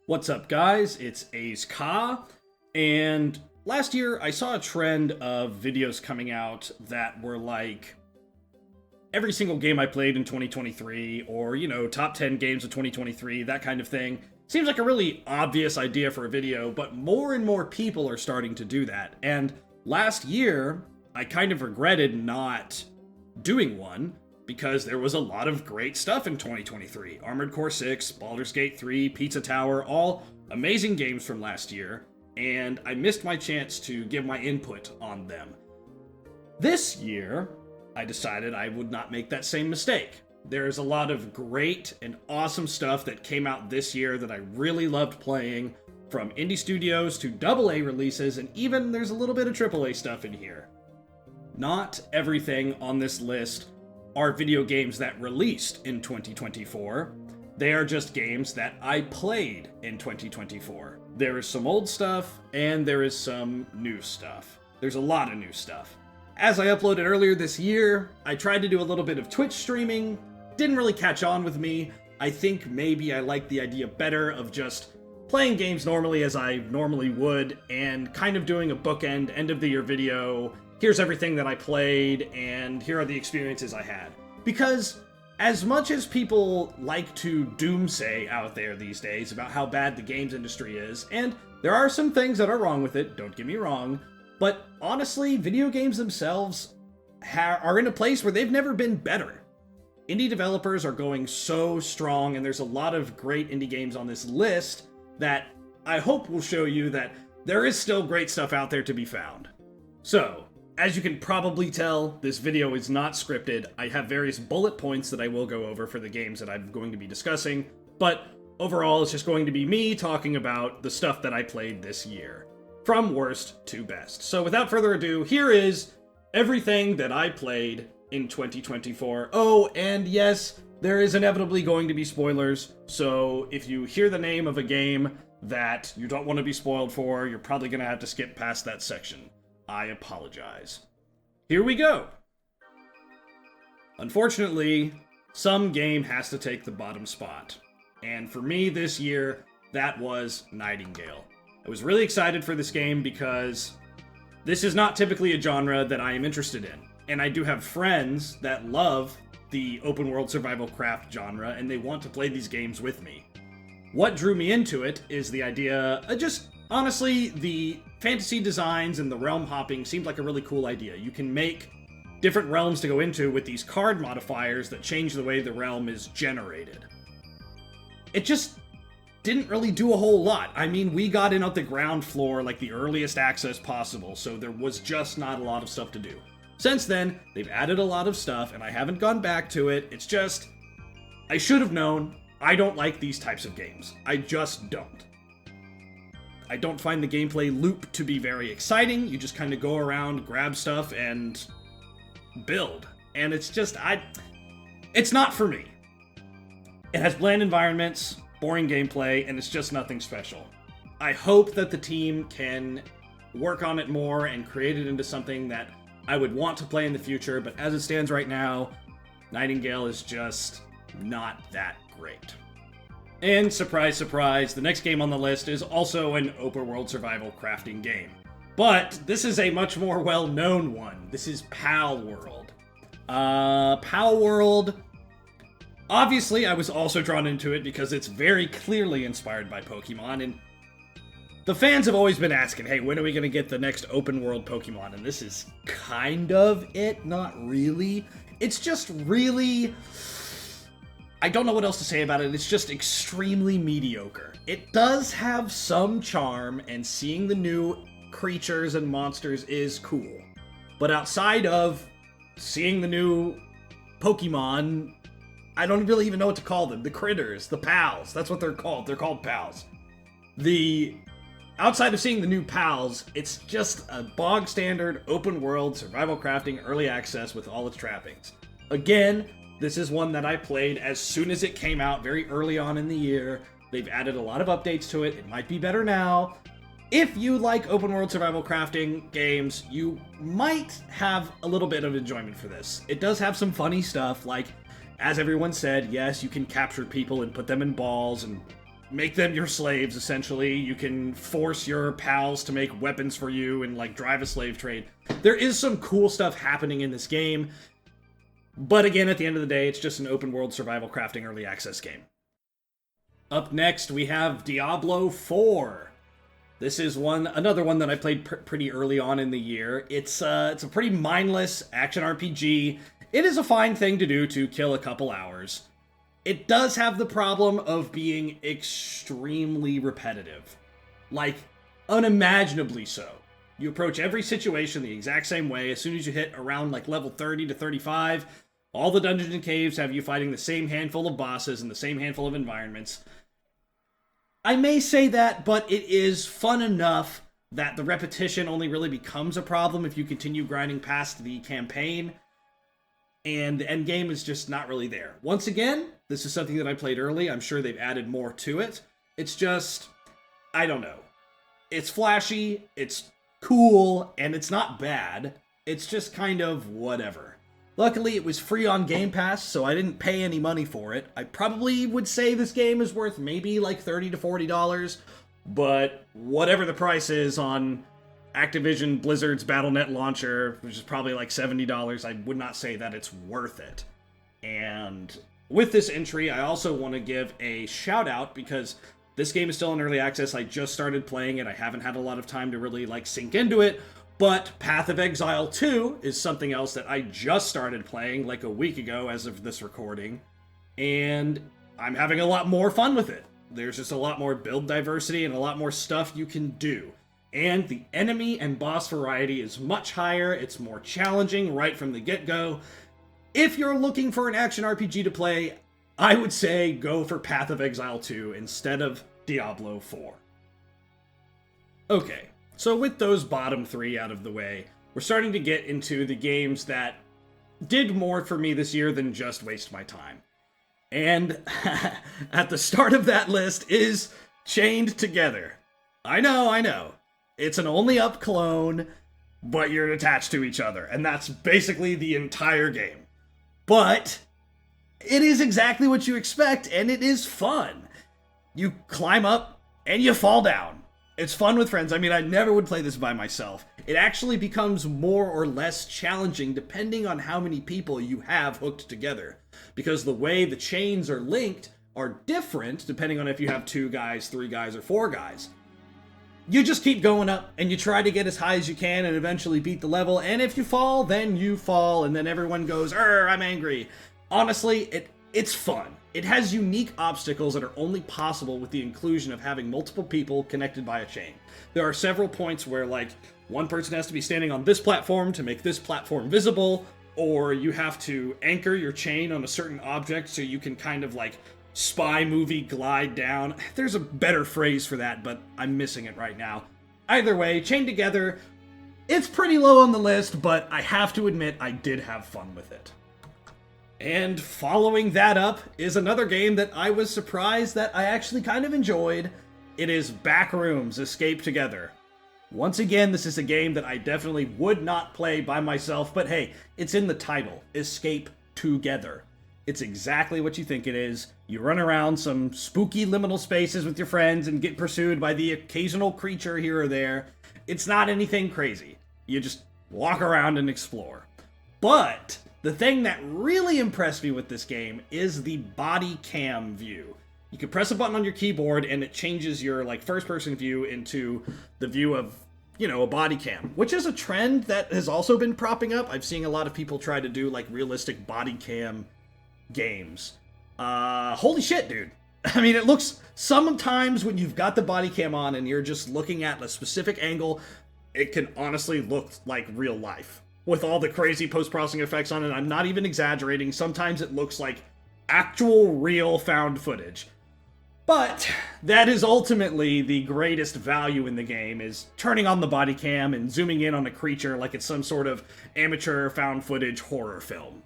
What's up, guys? It's A's Ka, and last year I saw a trend of videos coming out that were like every single game I played in 2023, or, top 10 games of 2023, that kind of thing. Seems like a really obvious idea for a video, but more and more people are starting to do that. And last year, I kind of regretted not doing one, because there was a lot of great stuff in 2023. Armored Core 6, Baldur's Gate 3, Pizza Tower, all amazing games from last year, and I missed my chance to give my input on them. This year, I decided I would not make that same mistake. There's a lot of great and awesome stuff that came out this year that I really loved playing, from indie studios to AA releases, and even there's a little bit of AAA stuff in here. Not everything on this list are video games that released in 2024. They are just games that I played in 2024. There is some old stuff, and there is some new stuff. There's a lot of new stuff. As I uploaded earlier this year, I tried to do a little bit of Twitch streaming. Didn't really catch on with me. I think maybe I like the idea better of just playing games normally as I normally would, and kind of doing a bookend, end of the year video. Here's everything that I played, and here are the experiences I had. Because as much as people like to doomsay out there these days about how bad the games industry is, and there are some things that are wrong with it, don't get me wrong, but honestly, video games themselves are in a place where they've never been better. Indie developers are going so strong, and there's a lot of great indie games on this list that I hope will show you that there is still great stuff out there to be found. So, as you can probably tell, this video is not scripted. I have various bullet points that I will go over for the games that I'm going to be discussing, but overall it's just going to be me talking about the stuff that I played this year, from worst to best. So without further ado, here is everything that I played in 2024. Oh, and yes, there is inevitably going to be spoilers, so if you hear the name of a game that you don't want to be spoiled for, you're probably going to have to skip past that section. I apologize. Here we go! Unfortunately, some game has to take the bottom spot. And for me this year, that was Nightingale. I was really excited for this game because this is not typically a genre that I am interested in. And I do have friends that love the open world survival craft genre, and they want to play these games with me. What drew me into it is the idea, honestly, the fantasy designs and the realm hopping seemed like a really cool idea. You can make different realms to go into with these card modifiers that change the way the realm is generated. It just didn't really do a whole lot. I mean, we got in at the ground floor, like the earliest access possible, so there was just not a lot of stuff to do. Since then, they've added a lot of stuff, and I haven't gone back to it. It's just, I should have known. I don't like these types of games. I just don't. I don't find the gameplay loop to be very exciting. You just kind of go around, grab stuff, and build. And it's just, it's not for me. It has bland environments, boring gameplay, and it's just nothing special. I hope that the team can work on it more and create it into something that I would want to play in the future, but as it stands right now, Nightingale is just not that great. And surprise, surprise, the next game on the list is also an open-world survival crafting game. But this is a much more well-known one. This is Pal World. Pal World, obviously I was also drawn into it because it's very clearly inspired by Pokemon, and the fans have always been asking, hey, when are we going to get the next open-world Pokemon? And this is kind of it, not really. It's just really, I don't know what else to say about it. It's just extremely mediocre. It does have some charm, and seeing the new creatures and monsters is cool. But outside of seeing the new Pokemon, I don't really even know what to call them. The critters, the pals, that's what they're called. They're called pals. Outside of seeing the new pals, it's just a bog standard open world survival crafting early access with all its trappings. Again, this is one that I played as soon as it came out, very early on in the year. They've added a lot of updates to it. It might be better now. If you like open world survival crafting games, you might have a little bit of enjoyment for this. It does have some funny stuff, like, as everyone said, yes, you can capture people and put them in balls and make them your slaves, essentially. You can force your pals to make weapons for you and, like, drive a slave trade. There is some cool stuff happening in this game, but again, at the end of the day, it's just an open-world survival crafting early access game. Up next, we have Diablo IV. This is another one that I played pretty early on in the year. It's a pretty mindless action RPG. It is a fine thing to do to kill a couple hours. It does have the problem of being extremely repetitive. Like, unimaginably so. You approach every situation the exact same way. As soon as you hit around like level 30 to 35, all the dungeons and caves have you fighting the same handful of bosses in the same handful of environments. I may say that, but it is fun enough that the repetition only really becomes a problem if you continue grinding past the campaign, and the endgame is just not really there. Once again, this is something that I played early. I'm sure they've added more to it. It's just, I don't know. It's flashy, it's cool, and it's not bad. It's just kind of whatever. Luckily, it was free on Game Pass, so I didn't pay any money for it. I probably would say this game is worth maybe like $30 to $40, but whatever the price is on Activision Blizzard's Battle.net launcher, which is probably like $70, I would not say that it's worth it. And with this entry, I also want to give a shout out because this game is still in early access. I just started playing it. I haven't had a lot of time to really like sink into it. But Path of Exile 2 is something else that I just started playing like a week ago as of this recording, and I'm having a lot more fun with it. There's just a lot more build diversity and a lot more stuff you can do. And the enemy and boss variety is much higher, it's more challenging right from the get-go. If you're looking for an action RPG to play, I would say go for Path of Exile 2 instead of Diablo 4. Okay. So with those bottom three out of the way, we're starting to get into the games that did more for me this year than just waste my time. And at the start of that list is Chained Together. I know. It's an only up clone, but you're attached to each other, and that's basically the entire game. But it is exactly what you expect, and it is fun. You climb up, and you fall down. It's fun with friends. I mean, I never would play this by myself. It actually becomes more or less challenging depending on how many people you have hooked together. Because the way the chains are linked are different depending on if you have 2 guys, 3 guys, or 4 guys. You just keep going up, and you try to get as high as you can and eventually beat the level, and if you fall, then you fall, and then everyone goes, I'm angry. Honestly, it's fun. It has unique obstacles that are only possible with the inclusion of having multiple people connected by a chain. There are several points where, like, one person has to be standing on this platform to make this platform visible, or you have to anchor your chain on a certain object so you can kind of, like, spy movie glide down. There's a better phrase for that, but I'm missing it right now. Either way, Chained Together, it's pretty low on the list, but I have to admit I did have fun with it. And following that up is another game that I was surprised that I actually kind of enjoyed. It is Backrooms Escape Together. Once again, this is a game that I definitely would not play by myself, but hey, it's in the title, Escape Together. It's exactly what you think it is. You run around some spooky liminal spaces with your friends and get pursued by the occasional creature here or there. It's not anything crazy. You just walk around and explore. But the thing that really impressed me with this game is the body cam view. You can press a button on your keyboard and it changes your like first-person view into the view of, you know, a body cam, which is a trend that has also been propping up. I've seen a lot of people try to do like realistic body cam games. Holy shit, dude. I mean, it looks, sometimes when you've got the body cam on and you're just looking at a specific angle, it can honestly look like real life. With all the crazy post-processing effects on it, I'm not even exaggerating. Sometimes it looks like actual, real found footage. But that is ultimately the greatest value in the game, is turning on the body cam and zooming in on a creature like it's some sort of amateur found footage horror film.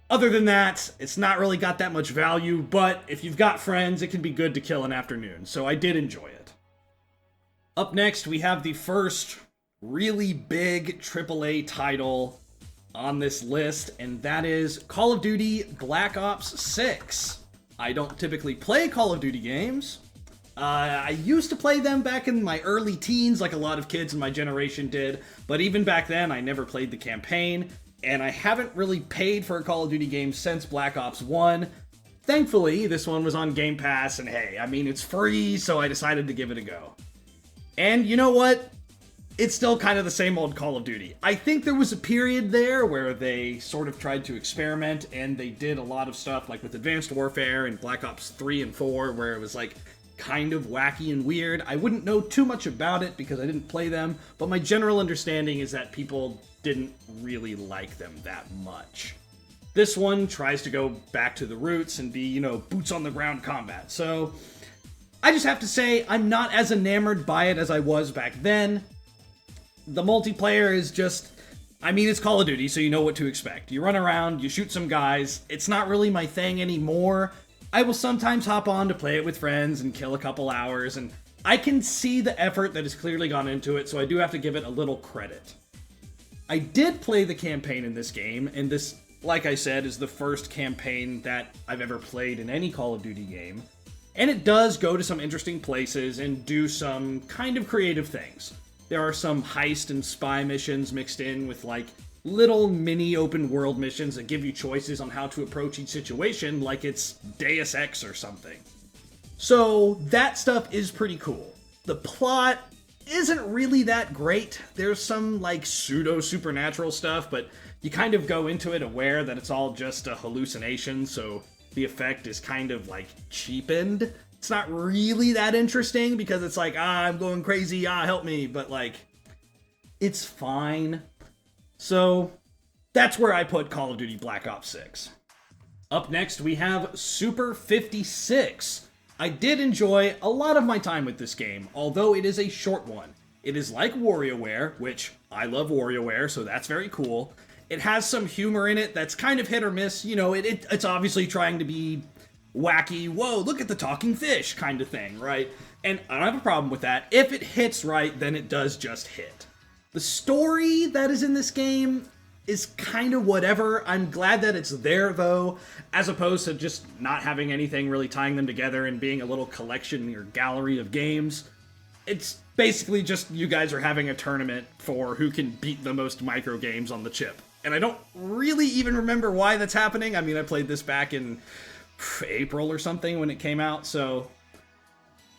Other than that, it's not really got that much value, but if you've got friends, it can be good to kill an afternoon, so I did enjoy it. Up next, we have the first really big AAA title on this list, and that is Call of Duty Black Ops 6. I don't typically play Call of Duty games, I used to play them back in my early teens, like a lot of kids in my generation did, but even back then, I never played the campaign, and I haven't really paid for a Call of Duty game since Black Ops 1. Thankfully, this one was on Game Pass, and hey, I mean, it's free, so I decided to give it a go. And you know what? It's still kind of the same old Call of Duty. I think there was a period there where they sort of tried to experiment, and they did a lot of stuff, like with Advanced Warfare and Black Ops 3 and 4, where it was like, kind of wacky and weird. I wouldn't know too much about it because I didn't play them, but my general understanding is that people didn't really like them that much. This one tries to go back to the roots and be, you know, boots on the ground combat. So I just have to say I'm not as enamored by it as I was back then. The multiplayer is just, I mean, it's Call of Duty, so you know what to expect. You run around, you shoot some guys. It's not really my thing anymore. I will sometimes hop on to play it with friends and kill a couple hours, and I can see the effort that has clearly gone into it, so I do have to give it a little credit. I did play the campaign in this game, and this, like I said, is the first campaign that I've ever played in any Call of Duty game, and it does go to some interesting places and do some kind of creative things. There are some heist and spy missions mixed in with, like, little mini open world missions that give you choices on how to approach each situation like it's Deus Ex or something. So that stuff is pretty cool. The plot isn't really that great. There's some like pseudo supernatural stuff, but you kind of go into it aware that it's all just a hallucination, so the effect is kind of like cheapened. It's not really that interesting because it's like, I'm going crazy, help me, but like, it's fine. So, that's where I put Call of Duty Black Ops 6. Up next, we have Super 56. I did enjoy a lot of my time with this game, although it is a short one. It is like WarioWare, which I love WarioWare, so that's very cool. It has some humor in it that's kind of hit or miss. You know, it's obviously trying to be wacky, whoa, look at the talking fish kind of thing, right? And I don't have a problem with that. If it hits right, then it does just hit. The story that is in this game is kind of whatever. I'm glad that it's there, though, as opposed to just not having anything really tying them together and being a little collection or gallery of games. It's basically just you guys are having a tournament for who can beat the most micro games on the chip. And I don't really even remember why that's happening. I mean, I played this back in April or something when it came out, so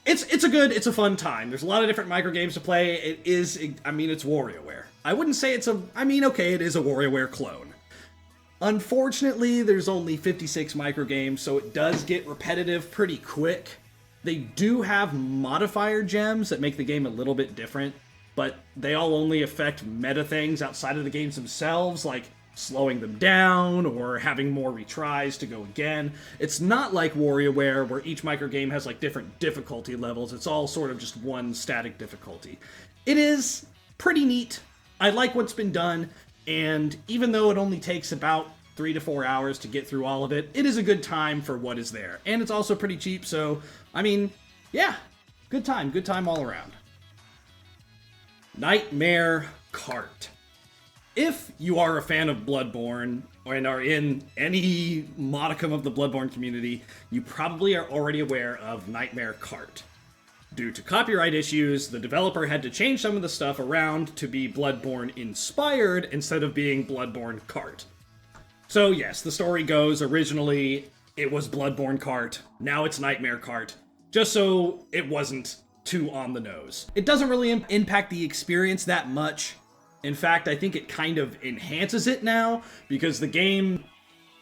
it's a fun time. There's a lot of different micro games to play. It's WarioWare. I wouldn't say it is a WarioWare clone. Unfortunately, there's only 56 micro games, so it does get repetitive pretty quick. They do have modifier gems that make the game a little bit different, but they all only affect meta things outside of the games themselves, like slowing them down or having more retries to go again. It's not like WarioWare where each micro game has like different difficulty levels. It's all sort of just one static difficulty. It is pretty neat. I like what's been done, and even though it only takes about 3 to 4 hours to get through all of it, it is a good time for what is there. And it's also pretty cheap, so, I mean, yeah, good time all around. Nightmare Kart. If you are a fan of Bloodborne and are in any modicum of the Bloodborne community, you probably are already aware of Nightmare Kart. Due to copyright issues, the developer had to change some of the stuff around to be Bloodborne inspired instead of being Bloodborne Kart. So yes, the story goes, originally it was Bloodborne Kart, now it's Nightmare Kart, just so it wasn't too on the nose. It doesn't really impact the experience that much. In fact, I think it kind of enhances it now, because the game,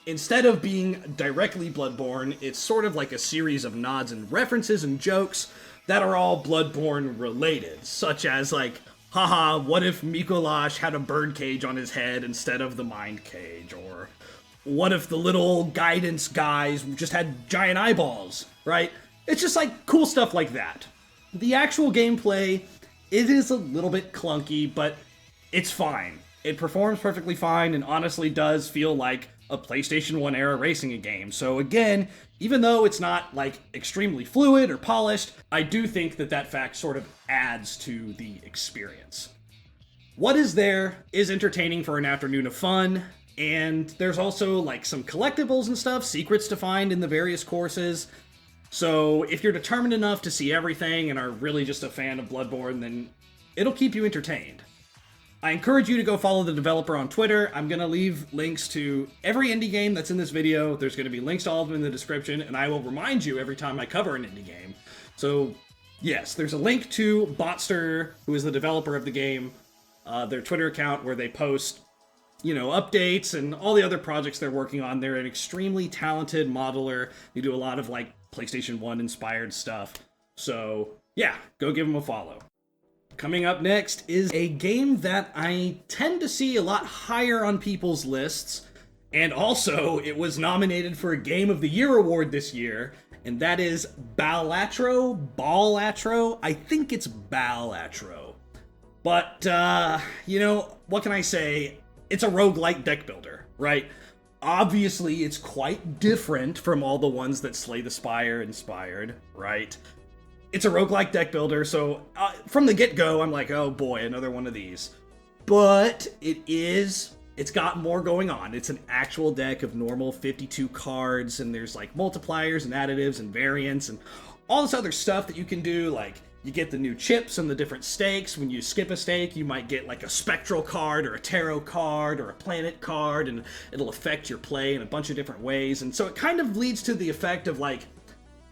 instead of being directly Bloodborne, it's sort of like a series of nods and references and jokes that are all Bloodborne related, such as like, haha, what if Mikolash had a bird cage on his head instead of the mind cage, or what if the little guidance guys just had giant eyeballs, right? It's just like cool stuff like that. The actual gameplay, it is a little bit clunky, but it's fine. It performs perfectly fine and honestly does feel like a PlayStation 1 era racing game. So again, even though it's not like extremely fluid or polished, I do think that fact sort of adds to the experience. What is there is entertaining for an afternoon of fun, and there's also like some collectibles and stuff, secrets to find in the various courses. So if you're determined enough to see everything and are really just a fan of Bloodborne, then it'll keep you entertained. I encourage you to go follow the developer on Twitter. I'm going to leave links to every indie game that's in this video. There's going to be links to all of them in the description, and I will remind you every time I cover an indie game. So, yes, there's a link to Daxter, who is the developer of the game, their Twitter account where they post, updates and all the other projects they're working on. They're an extremely talented modeler. They do a lot of, PlayStation 1 inspired stuff. So, yeah, go give them a follow. Coming up next is a game that I tend to see a lot higher on people's lists, and also it was nominated for a Game of the Year award this year, and that is Balatro? I think it's Balatro. But, what can I say? It's a roguelike deck builder, right? Obviously, it's quite different from all the ones that Slay the Spire inspired, right? It's a roguelike deck builder, so from the get-go, I'm like, oh boy, another one of these. But it's got more going on. It's an actual deck of normal 52 cards, and there's multipliers and additives and variants and all this other stuff that you can do. You get the new chips and the different stakes. When you skip a stake, you might get a spectral card or a tarot card or a planet card, and it'll affect your play in a bunch of different ways. And so it kind of leads to the effect of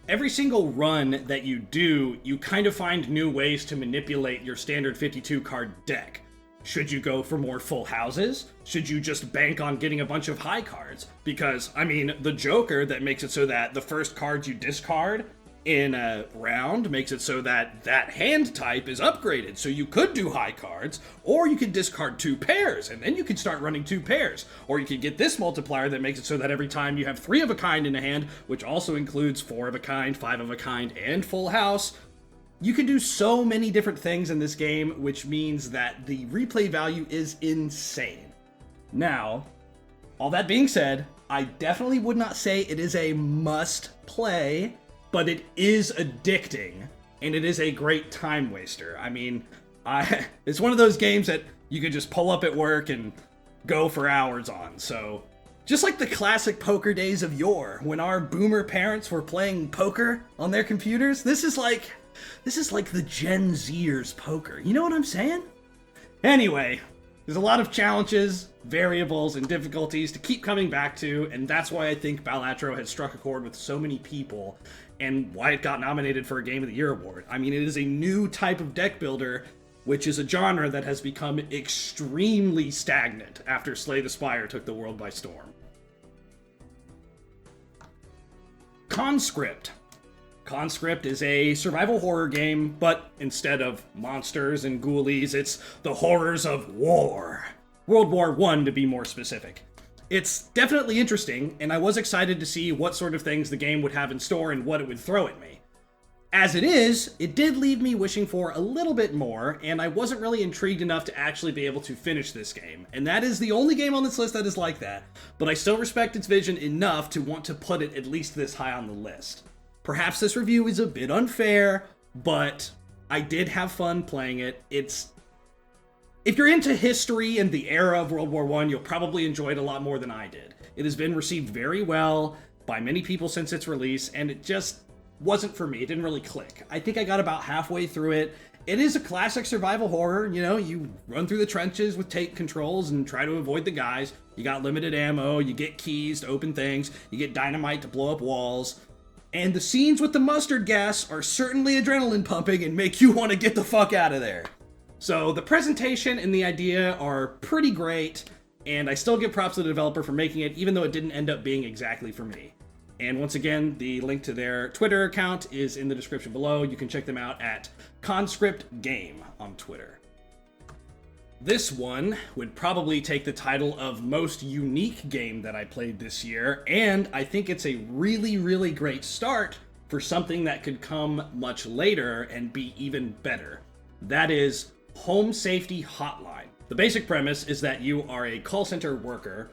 every single run that you do, you kind of find new ways to manipulate your standard 52 card deck. Should you go for more full houses? Should you just bank on getting a bunch of high cards? Because, the Joker that makes it so that the first cards you discard in a round makes it so that that hand type is upgraded. So you could do high cards, or you could discard 2 pairs, and then you could start running 2 pairs. Or you could get this multiplier that makes it so that every time you have 3 of a kind in a hand, which also includes 4 of a kind, 5 of a kind, and full house. You can do so many different things in this game, which means that the replay value is insane. Now, all that being said, I definitely would not say it is a must play, but it is addicting, and it is a great time waster. It's one of those games that you could just pull up at work and go for hours on. So, just like the classic poker days of yore, when our boomer parents were playing poker on their computers, this is like the Gen Zers poker. You know what I'm saying? Anyway, there's a lot of challenges, variables, and difficulties to keep coming back to, and that's why I think Balatro has struck a chord with so many people, and why it got nominated for a Game of the Year award. It is a new type of deck builder, which is a genre that has become extremely stagnant after Slay the Spire took the world by storm. Conscript. Conscript is a survival horror game, but instead of monsters and ghoulies, it's the horrors of war. World War I, to be more specific. It's definitely interesting, and I was excited to see what sort of things the game would have in store and what it would throw at me. As it is, it did leave me wishing for a little bit more, and I wasn't really intrigued enough to actually be able to finish this game. And that is the only game on this list that is like that, but I still respect its vision enough to want to put it at least this high on the list. Perhaps this review is a bit unfair, but I did have fun playing it. If you're into history and the era of World War I, you'll probably enjoy it a lot more than I did. It has been received very well by many people since its release, and it just wasn't for me. It didn't really click. I think I got about halfway through it. It is a classic survival horror. You run through the trenches with take controls and try to avoid the guys. You got limited ammo, you get keys to open things, you get dynamite to blow up walls. And the scenes with the mustard gas are certainly adrenaline pumping and make you want to get the fuck out of there. So the presentation and the idea are pretty great, and I still give props to the developer for making it, even though it didn't end up being exactly for me. And once again, the link to their Twitter account is in the description below. You can check them out at Conscript Game on Twitter. This one would probably take the title of most unique game that I played this year, and I think it's a really, really great start for something that could come much later and be even better. That is Home Safety Hotline. The basic premise is that you are a call center worker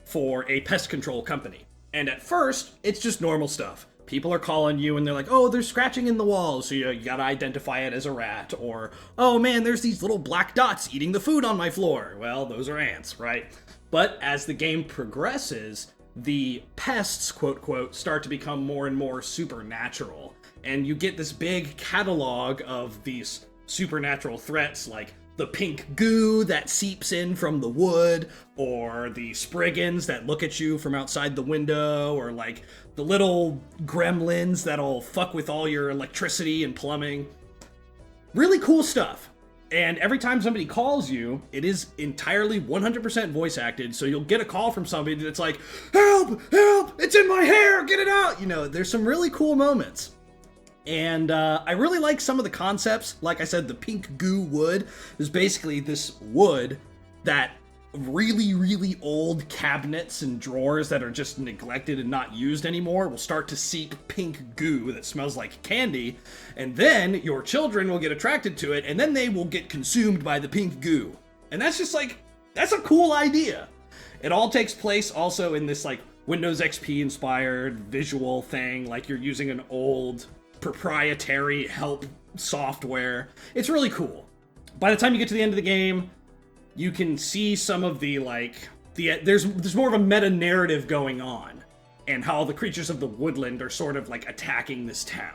for a pest control company. And at first, it's just normal stuff. People are calling you and they're like, oh, there's scratching in the walls, so you gotta identify it as a rat. Or, oh man, there's these little black dots eating the food on my floor. Well, those are ants, right? But as the game progresses, the pests, quote, quote, start to become more and more supernatural. And you get this big catalog of these supernatural threats, like the pink goo that seeps in from the wood, or the spriggans that look at you from outside the window, or like the little gremlins that'll fuck with all your electricity and plumbing. Really cool stuff. And every time somebody calls you, it is entirely 100% voice acted, so you'll get a call from somebody that's like, help, help, it's in my hair, get it out! You know, there's some really cool moments. And I really like some of the concepts. Like I said, the pink goo wood is basically this wood that really, really old cabinets and drawers that are just neglected and not used anymore will start to seep pink goo that smells like candy, and then your children will get attracted to it, and then they will get consumed by the pink goo. And that's just like, that's a cool idea. It all takes place also in this like Windows XP inspired visual thing, like you're using an old proprietary help software. It's really cool. By the time you get to the end of the game, you can see some of the there's more of a meta narrative going on, and how the creatures of the woodland are sort of like attacking this town.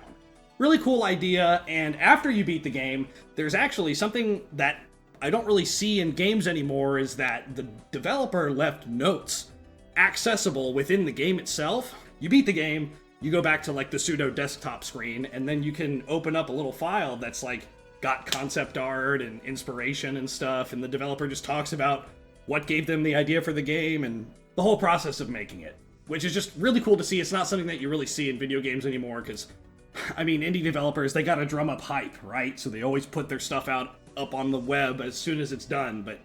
Really cool idea. And after you beat the game, there's actually something that I don't really see in games anymore, is that the developer left notes accessible within the game itself. You beat the game, you go back to like the pseudo desktop screen, and then you can open up a little file that's like got concept art and inspiration and stuff, and the developer just talks about what gave them the idea for the game and the whole process of making it, which is just really cool to see. It's not something that you really see in video games anymore, because, I mean, indie developers, they gotta drum up hype, right? So they always put their stuff out up on the web as soon as it's done, but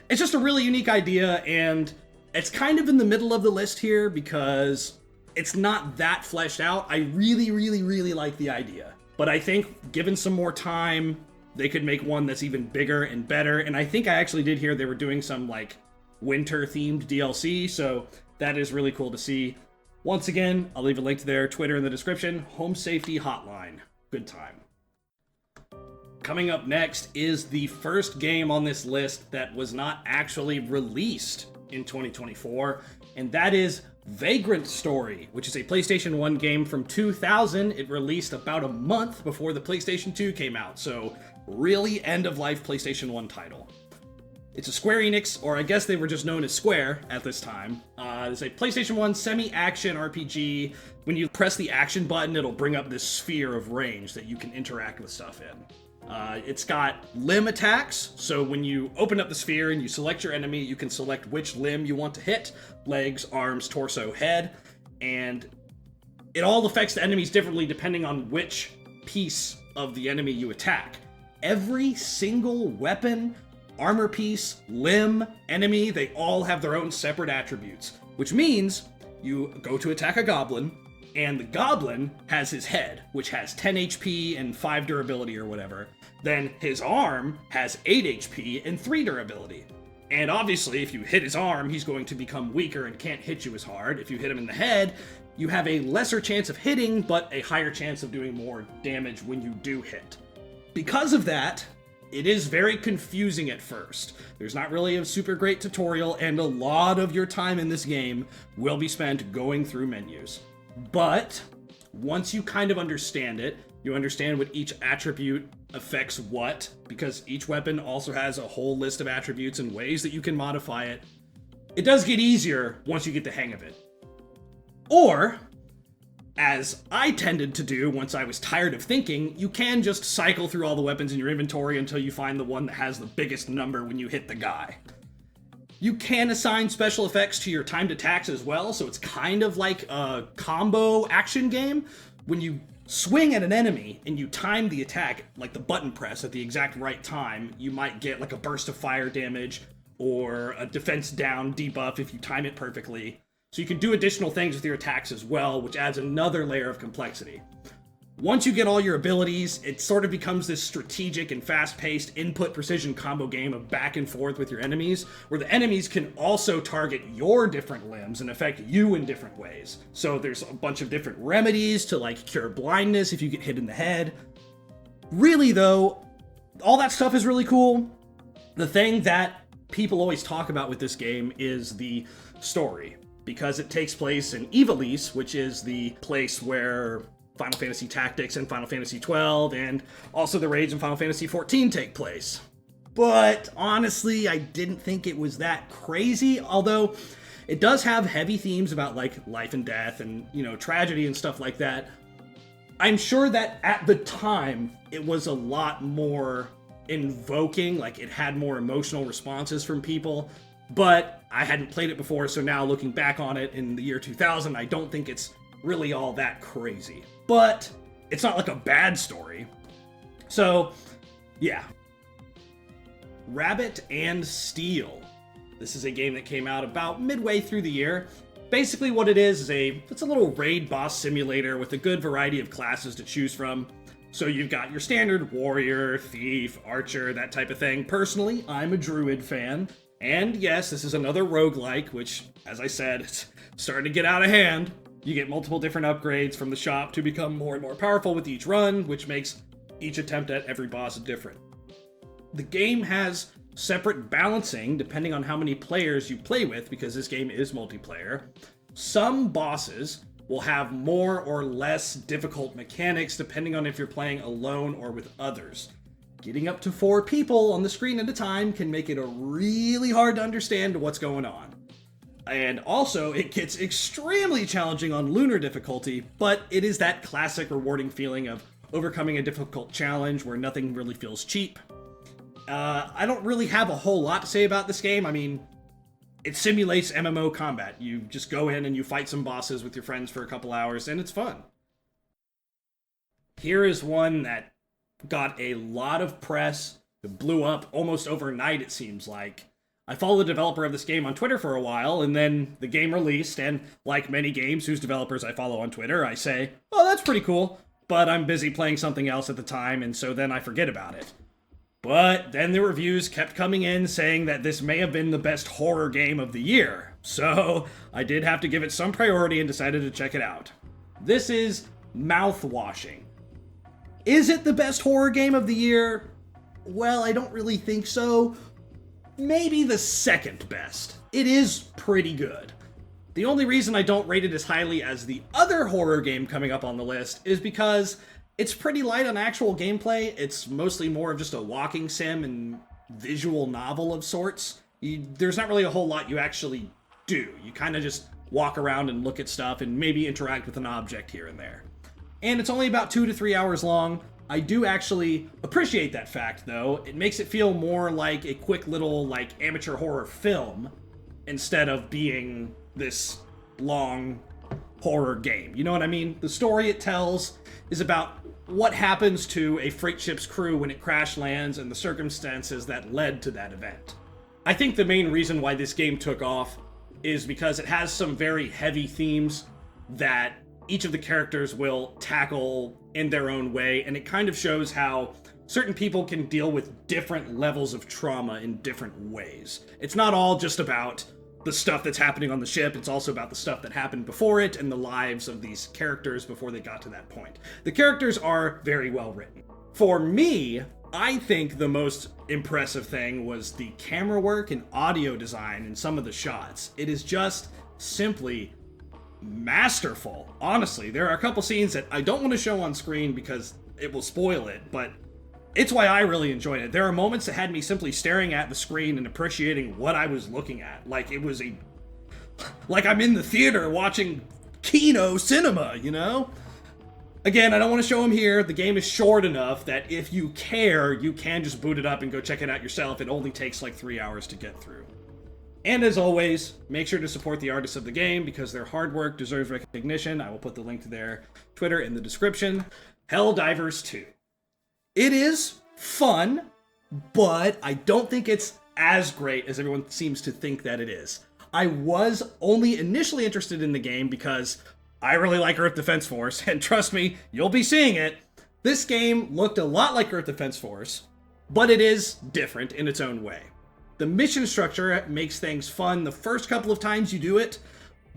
it's just a really unique idea, and it's kind of in the middle of the list here because it's not that fleshed out. I really, really, really like the idea. But I think, given some more time, they could make one that's even bigger and better. And I think I actually did hear they were doing some, like, winter-themed DLC, so that is really cool to see. Once again, I'll leave a link to their Twitter in the description. Home Safety Hotline. Good time. Coming up next is the first game on this list that was not actually released in 2024, and that is Vagrant Story, which is a PlayStation 1 game from 2000. It released about a month before the PlayStation 2 came out, so really end-of-life PlayStation 1 title. It's a Square Enix, or I guess they were just known as Square at this time. It's a PlayStation 1 semi-action RPG. When you press the action button, it'll bring up this sphere of range that you can interact with stuff in. It's got limb attacks, so when you open up the sphere and you select your enemy, you can select which limb you want to hit: legs, arms, torso, head, and it all affects the enemies differently depending on which piece of the enemy you attack. Every single weapon, armor piece, limb, enemy, they all have their own separate attributes, which means you go to attack a goblin, and the goblin has his head, which has 10 HP and 5 durability or whatever. Then his arm has 8 HP and 3 durability. And obviously, if you hit his arm, he's going to become weaker and can't hit you as hard. If you hit him in the head, you have a lesser chance of hitting, but a higher chance of doing more damage when you do hit. Because of that, it is very confusing at first. There's not really a super great tutorial, and a lot of your time in this game will be spent going through menus. But once you kind of understand it, you understand what each attribute affects what, because each weapon also has a whole list of attributes and ways that you can modify it. It does get easier once you get the hang of it. Or, as I tended to do once I was tired of thinking, you can just cycle through all the weapons in your inventory until you find the one that has the biggest number when you hit the guy. You can assign special effects to your timed attacks as well, so it's kind of like a combo action game. When you swing at an enemy and you time the attack, like the button press at the exact right time, you might get like a burst of fire damage or a defense down debuff if you time it perfectly. So you can do additional things with your attacks as well, which adds another layer of complexity. Once you get all your abilities, it sort of becomes this strategic and fast-paced input precision combo game of back and forth with your enemies, where the enemies can also target your different limbs and affect you in different ways. So there's a bunch of different remedies to like cure blindness if you get hit in the head. Really though, all that stuff is really cool. The thing that people always talk about with this game is the story. because it takes place in Ivalice, which is the place where Final Fantasy Tactics and Final Fantasy XII and also the raids in Final Fantasy XIV take place. But honestly, I didn't think it was that crazy, although it does have heavy themes about like life and death and, you know, tragedy and stuff like that. I'm sure that at the time it was a lot more invoking, like it had more emotional responses from people, but I hadn't played it before, so now looking back on it in the year 2000, I don't think it's really all that crazy. But it's not like a bad story. So, yeah. Rabbit and Steel. This is a game that came out about midway through the year. Basically what it is it's a little raid boss simulator with a good variety of classes to choose from. So you've got your standard warrior, thief, archer, that type of thing. Personally, I'm a druid fan. And yes, this is another roguelike, which, as I said, it's starting to get out of hand. You get multiple different upgrades from the shop to become more and more powerful with each run, which makes each attempt at every boss different. The game has separate balancing depending on how many players you play with, because this game is multiplayer. Some bosses will have more or less difficult mechanics depending on if you're playing alone or with others. Getting up to 4 people on the screen at a time can make it really hard to understand what's going on. And also, it gets extremely challenging on lunar difficulty, but it is that classic rewarding feeling of overcoming a difficult challenge where nothing really feels cheap. I don't really have a whole lot to say about this game. I mean, it simulates MMO combat. You just go in and you fight some bosses with your friends for a couple hours, and it's fun. Here is one that got a lot of press. It blew up almost overnight, it seems like. I followed the developer of this game on Twitter for a while, and then the game released, and like many games whose developers I follow on Twitter, I say, oh, that's pretty cool, but I'm busy playing something else at the time, and so then I forget about it. But then the reviews kept coming in saying that this may have been the best horror game of the year, so I did have to give it some priority and decided to check it out. This is Mouthwashing. Is it the best horror game of the year? Well, I don't really think so. Maybe the second best. It is pretty good. The only reason I don't rate it as highly as the other horror game coming up on the list is because it's pretty light on actual gameplay. It's mostly more of just a walking sim and visual novel of sorts. There's not really a whole lot you actually do. You kind of just walk around and look at stuff and maybe interact with an object here and there. And it's only about 2 to 3 hours long. I do actually appreciate that fact, though. It makes it feel more like a quick little, like, amateur horror film instead of being this long horror game. You know what I mean? The story it tells is about what happens to a freight ship's crew when it crash lands and the circumstances that led to that event. I think the main reason why this game took off is because it has some very heavy themes that each of the characters will tackle in their own way, and it kind of shows how certain people can deal with different levels of trauma in different ways. It's not all just about the stuff that's happening on the ship, it's also about the stuff that happened before it and the lives of these characters before they got to that point. The characters are very well written. For me, I think the most impressive thing was the camera work and audio design in some of the shots. It is just simply masterful. Honestly, there are a couple scenes that I don't want to show on screen because it will spoil it, but it's why I really enjoyed it. There are moments that had me simply staring at the screen and appreciating what I was looking at. Like it was like I'm in the theater watching Kino cinema, you know? Again, I don't want to show them here. The game is short enough that if you care, you can just boot it up and go check it out yourself. It only takes like 3 hours to get through. And as always, make sure to support the artists of the game because their hard work deserves recognition. I will put the link to their Twitter in the description. Helldivers 2. It is fun, but I don't think it's as great as everyone seems to think that it is. I was only initially interested in the game because I really like Earth Defense Force, and trust me, you'll be seeing it. This game looked a lot like Earth Defense Force, but it is different in its own way. The mission structure makes things fun the first couple of times you do it,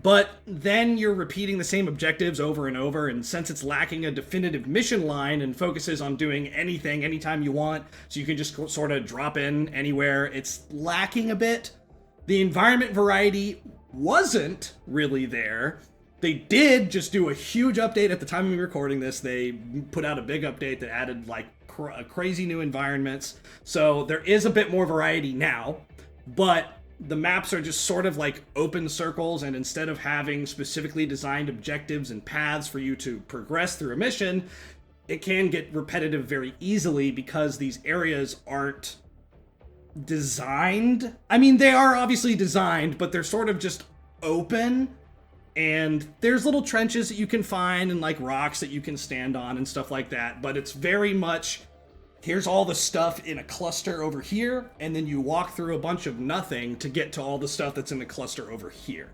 but then you're repeating the same objectives over and over, and since it's lacking a definitive mission line and focuses on doing anything anytime you want, so you can just sort of drop in anywhere, it's lacking a bit. The environment variety wasn't really there. They did just do a huge update at the time of me recording this. They put out a big update that added like crazy new environments. So there is a bit more variety now, but the maps are just sort of like open circles, and instead of having specifically designed objectives and paths for you to progress through a mission, it can get repetitive very easily because these areas aren't designed. I mean, they are obviously designed, but they're sort of just open, and there's little trenches that you can find and like rocks that you can stand on and stuff like that, but it's very much, here's all the stuff in a cluster over here, and then you walk through a bunch of nothing to get to all the stuff that's in the cluster over here.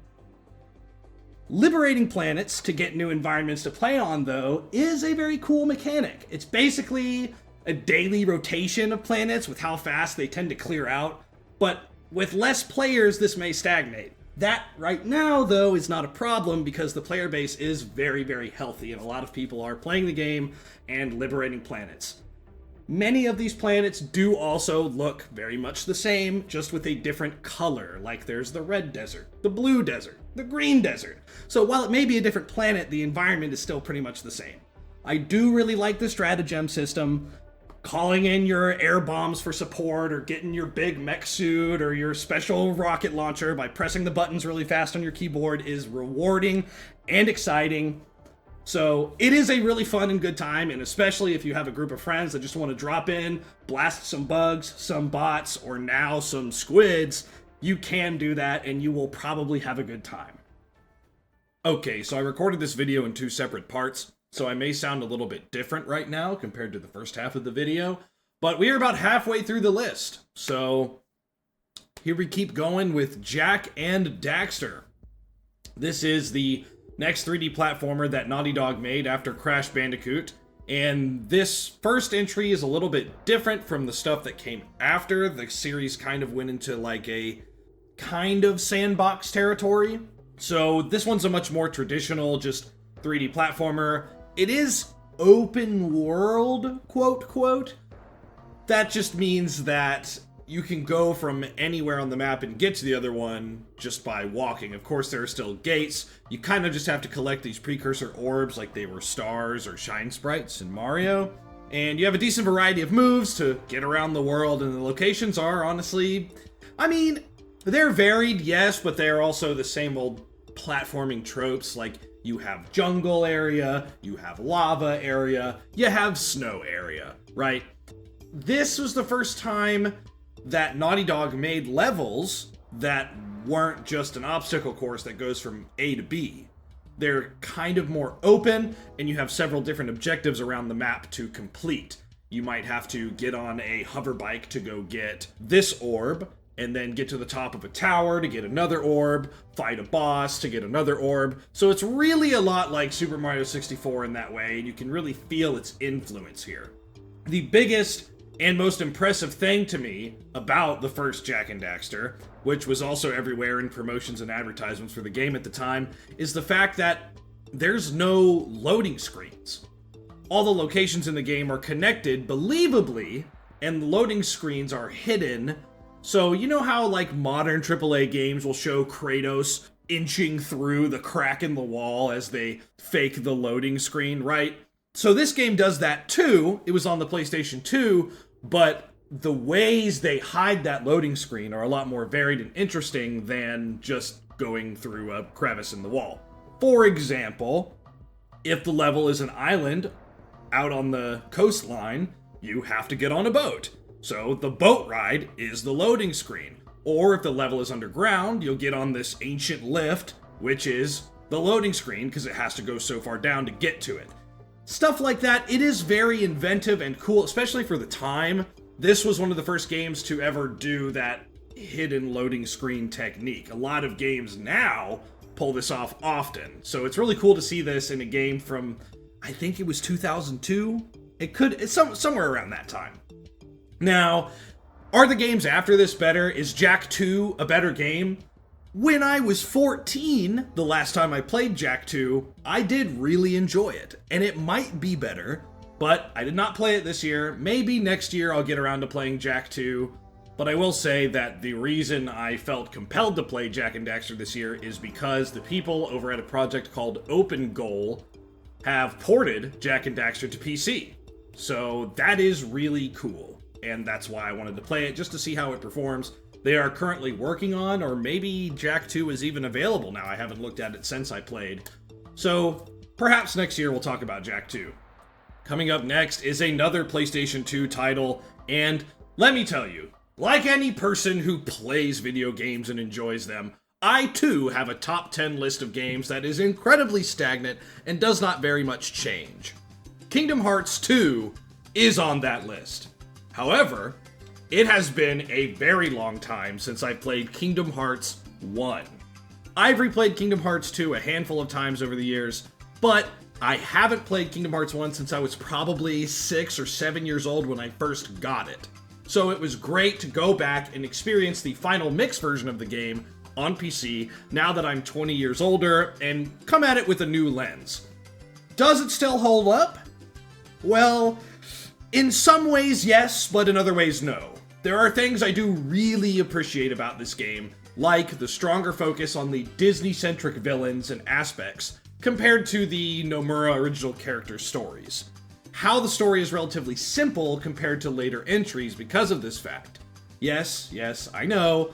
Liberating planets to get new environments to play on, though, is a very cool mechanic. It's basically a daily rotation of planets with how fast they tend to clear out, but with less players, this may stagnate. That, right now, though, is not a problem because the player base is very, very healthy, and a lot of people are playing the game and liberating planets. Many of these planets do also look very much the same, just with a different color. Like there's the red desert, the blue desert, the green desert. So while it may be a different planet, the environment is still pretty much the same. I do really like the stratagem system. Calling in your air bombs for support, or getting your big mech suit or your special rocket launcher by pressing the buttons really fast on your keyboard is rewarding and exciting. So it is a really fun and good time, and especially if you have a group of friends that just want to drop in, blast some bugs, some bots, or now some squids, you can do that and you will probably have a good time. Okay, so I recorded this video in 2 separate parts, so I may sound a little bit different right now compared to the first half of the video, but we are about halfway through the list. So here we keep going with Jak and Daxter. This is the next 3D platformer that Naughty Dog made after Crash Bandicoot, and this first entry is a little bit different from the stuff that came after. The series kind of went into like a kind of sandbox territory, so this one's a much more traditional, just 3D platformer. It is open world, quote, quote. That just means that you can go from anywhere on the map and get to the other one just by walking. Of course, there are still gates. You kind of just have to collect these precursor orbs like they were stars or shine sprites in Mario. And you have a decent variety of moves to get around the world, and the locations are honestly, I mean, they're varied, yes, but they're also the same old platforming tropes. Like, you have jungle area, you have lava area, you have snow area, right? This was the first time that Naughty Dog made levels that weren't just an obstacle course that goes from A to B. They're kind of more open, and you have several different objectives around the map to complete. You might have to get on a hover bike to go get this orb, and then get to the top of a tower to get another orb, fight a boss to get another orb. So it's really a lot like Super Mario 64 in that way, and you can really feel its influence here. The biggest and most impressive thing to me about the first Jak and Daxter, which was also everywhere in promotions and advertisements for the game at the time, is the fact that there's no loading screens. All the locations in the game are connected believably, and the loading screens are hidden. So you know how like modern AAA games will show Kratos inching through the crack in the wall as they fake the loading screen, right? So this game does that too. It was on the PlayStation 2, but the ways they hide that loading screen are a lot more varied and interesting than just going through a crevice in the wall. For example, if the level is an island out on the coastline, you have to get on a boat. So the boat ride is the loading screen. Or if the level is underground, you'll get on this ancient lift, which is the loading screen because it has to go so far down to get to it. Stuff like that, it is very inventive and cool, especially for the time. This was one of the first games to ever do that hidden loading screen technique. A lot of games now pull this off often. So it's really cool to see this in a game from, I think it was 2002? It's somewhere around that time. Now, are the games after this better? Is Jak 2 a better game? When I was 14, the last time I played Jak 2, I did really enjoy it, and it might be better, but I did not play it this year. Maybe next year I'll get around to playing Jak 2. But I will say that the reason I felt compelled to play Jak and Daxter this year is because the people over at a project called Open Goal have ported Jak and Daxter to PC. So that is really cool, and that's why I wanted to play it, just to see how it performs. They are currently working on, or maybe Jak 2 is even available now. I haven't looked at it since I played. So perhaps next year we'll talk about Jak 2. Coming up next is another PlayStation 2 title, and let me tell you, like any person who plays video games and enjoys them, I too have a top 10 list of games that is incredibly stagnant and does not very much change. Kingdom Hearts 2 is on that list. However, it has been a very long time since I played Kingdom Hearts 1. I've replayed Kingdom Hearts 2 a handful of times over the years, but I haven't played Kingdom Hearts 1 since I was probably 6 or 7 years old when I first got it. So it was great to go back and experience the final mix version of the game on PC now that I'm 20 years older and come at it with a new lens. Does it still hold up? Well, in some ways yes, but in other ways no. There are things I do really appreciate about this game, like the stronger focus on the Disney-centric villains and aspects compared to the Nomura original character stories. How the story is relatively simple compared to later entries because of this fact. Yes, I know.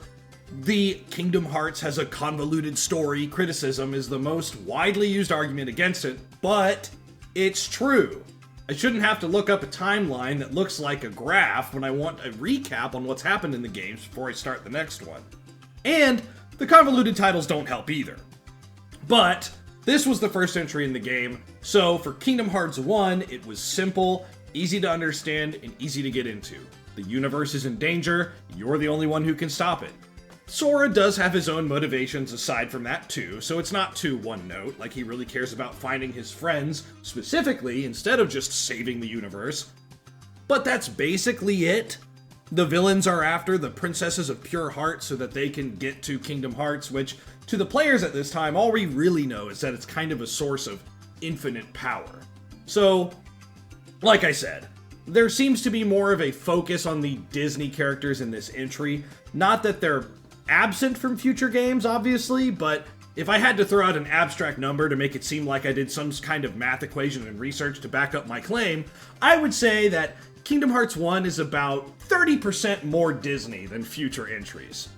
The Kingdom Hearts has a convoluted story criticism is the most widely used argument against it, but it's true. I shouldn't have to look up a timeline that looks like a graph when I want a recap on what's happened in the games before I start the next one. And the convoluted titles don't help either. But this was the first entry in the game, so for Kingdom Hearts 1, it was simple, easy to understand, and easy to get into. The universe is in danger, you're the only one who can stop it. Sora does have his own motivations aside from that too, so it's not too one note, like he really cares about finding his friends, specifically, instead of just saving the universe. But that's basically it. The villains are after the princesses of pure heart so that they can get to Kingdom Hearts, which, to the players at this time, all we really know is that it's kind of a source of infinite power. So, like I said, there seems to be more of a focus on the Disney characters in this entry. Not that they're absent from future games, obviously, but if I had to throw out an abstract number to make it seem like I did some kind of math equation and research to back up my claim, I would say that Kingdom Hearts 1 is about 30% more Disney than future entries.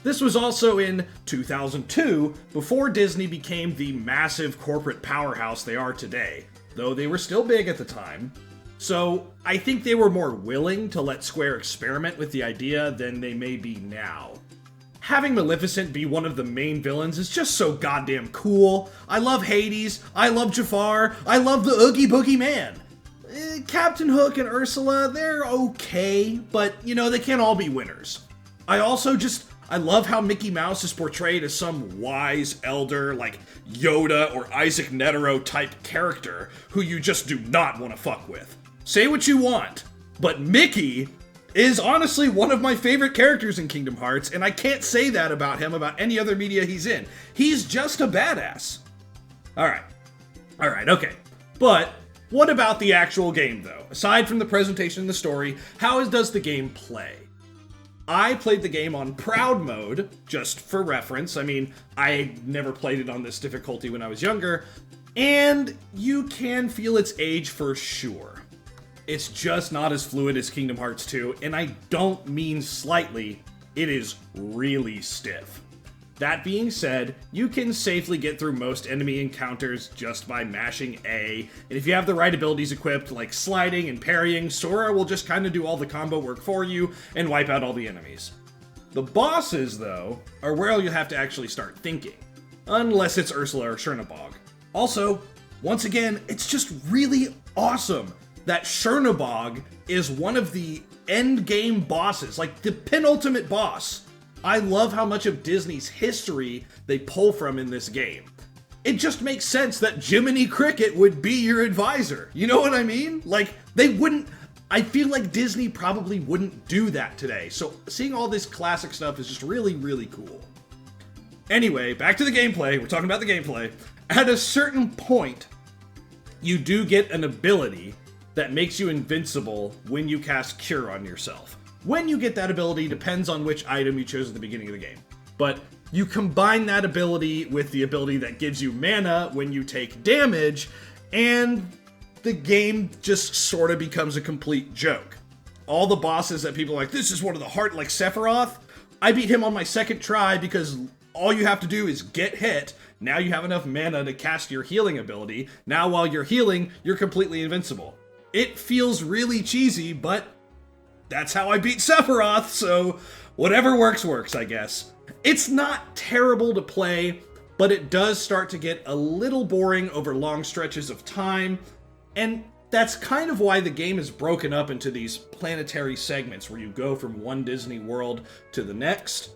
This was also in 2002, before Disney became the massive corporate powerhouse they are today, though they were still big at the time. So I think they were more willing to let Square experiment with the idea than they may be now. Having Maleficent be one of the main villains is just so goddamn cool. I love Hades, I love Jafar, I love the Oogie Boogie Man. Captain Hook and Ursula, they're okay, but, you know, they can't all be winners. I love how Mickey Mouse is portrayed as some wise elder, like Yoda or Isaac Netero type character who you just do not want to fuck with. Say what you want, but Mickey is honestly one of my favorite characters in Kingdom Hearts, and I can't say that about him about any other media he's in. He's just a badass. Alright, okay. But what about the actual game, though? Aside from the presentation and the story, how does the game play? I played the game on Proud Mode, just for reference. I mean, I never played it on this difficulty when I was younger, and you can feel its age for sure. It's just not as fluid as Kingdom Hearts 2, and I don't mean slightly, it is really stiff. That being said, you can safely get through most enemy encounters just by mashing A, and if you have the right abilities equipped, like sliding and parrying, Sora will just kind of do all the combo work for you and wipe out all the enemies. The bosses, though, are where you'll have to actually start thinking, unless it's Ursula or Chernobog. Also, once again, it's just really awesome that Chernobog is one of the endgame bosses, like the penultimate boss. I love how much of Disney's history they pull from in this game. It just makes sense that Jiminy Cricket would be your advisor. You know what I mean? Like, they wouldn't... I feel like Disney probably wouldn't do that today. So seeing all this classic stuff is just really, really cool. Anyway, back to the gameplay. We're talking about the gameplay. At a certain point, you do get an ability that makes you invincible when you cast Cure on yourself. when you get that ability depends on which item you chose at the beginning of the game. But you combine that ability with the ability that gives you mana when you take damage, and the game just sort of becomes a complete joke. All the bosses that people are like, this is one of the hard, like Sephiroth, I beat him on my second try because all you have to do is get hit. Now you have enough mana to cast your healing ability. Now while you're healing, you're completely invincible. It feels really cheesy, but that's how I beat Sephiroth, so whatever works, works, I guess. It's not terrible to play, but it does start to get a little boring over long stretches of time, and that's kind of why the game is broken up into these planetary segments where you go from one Disney world to the next,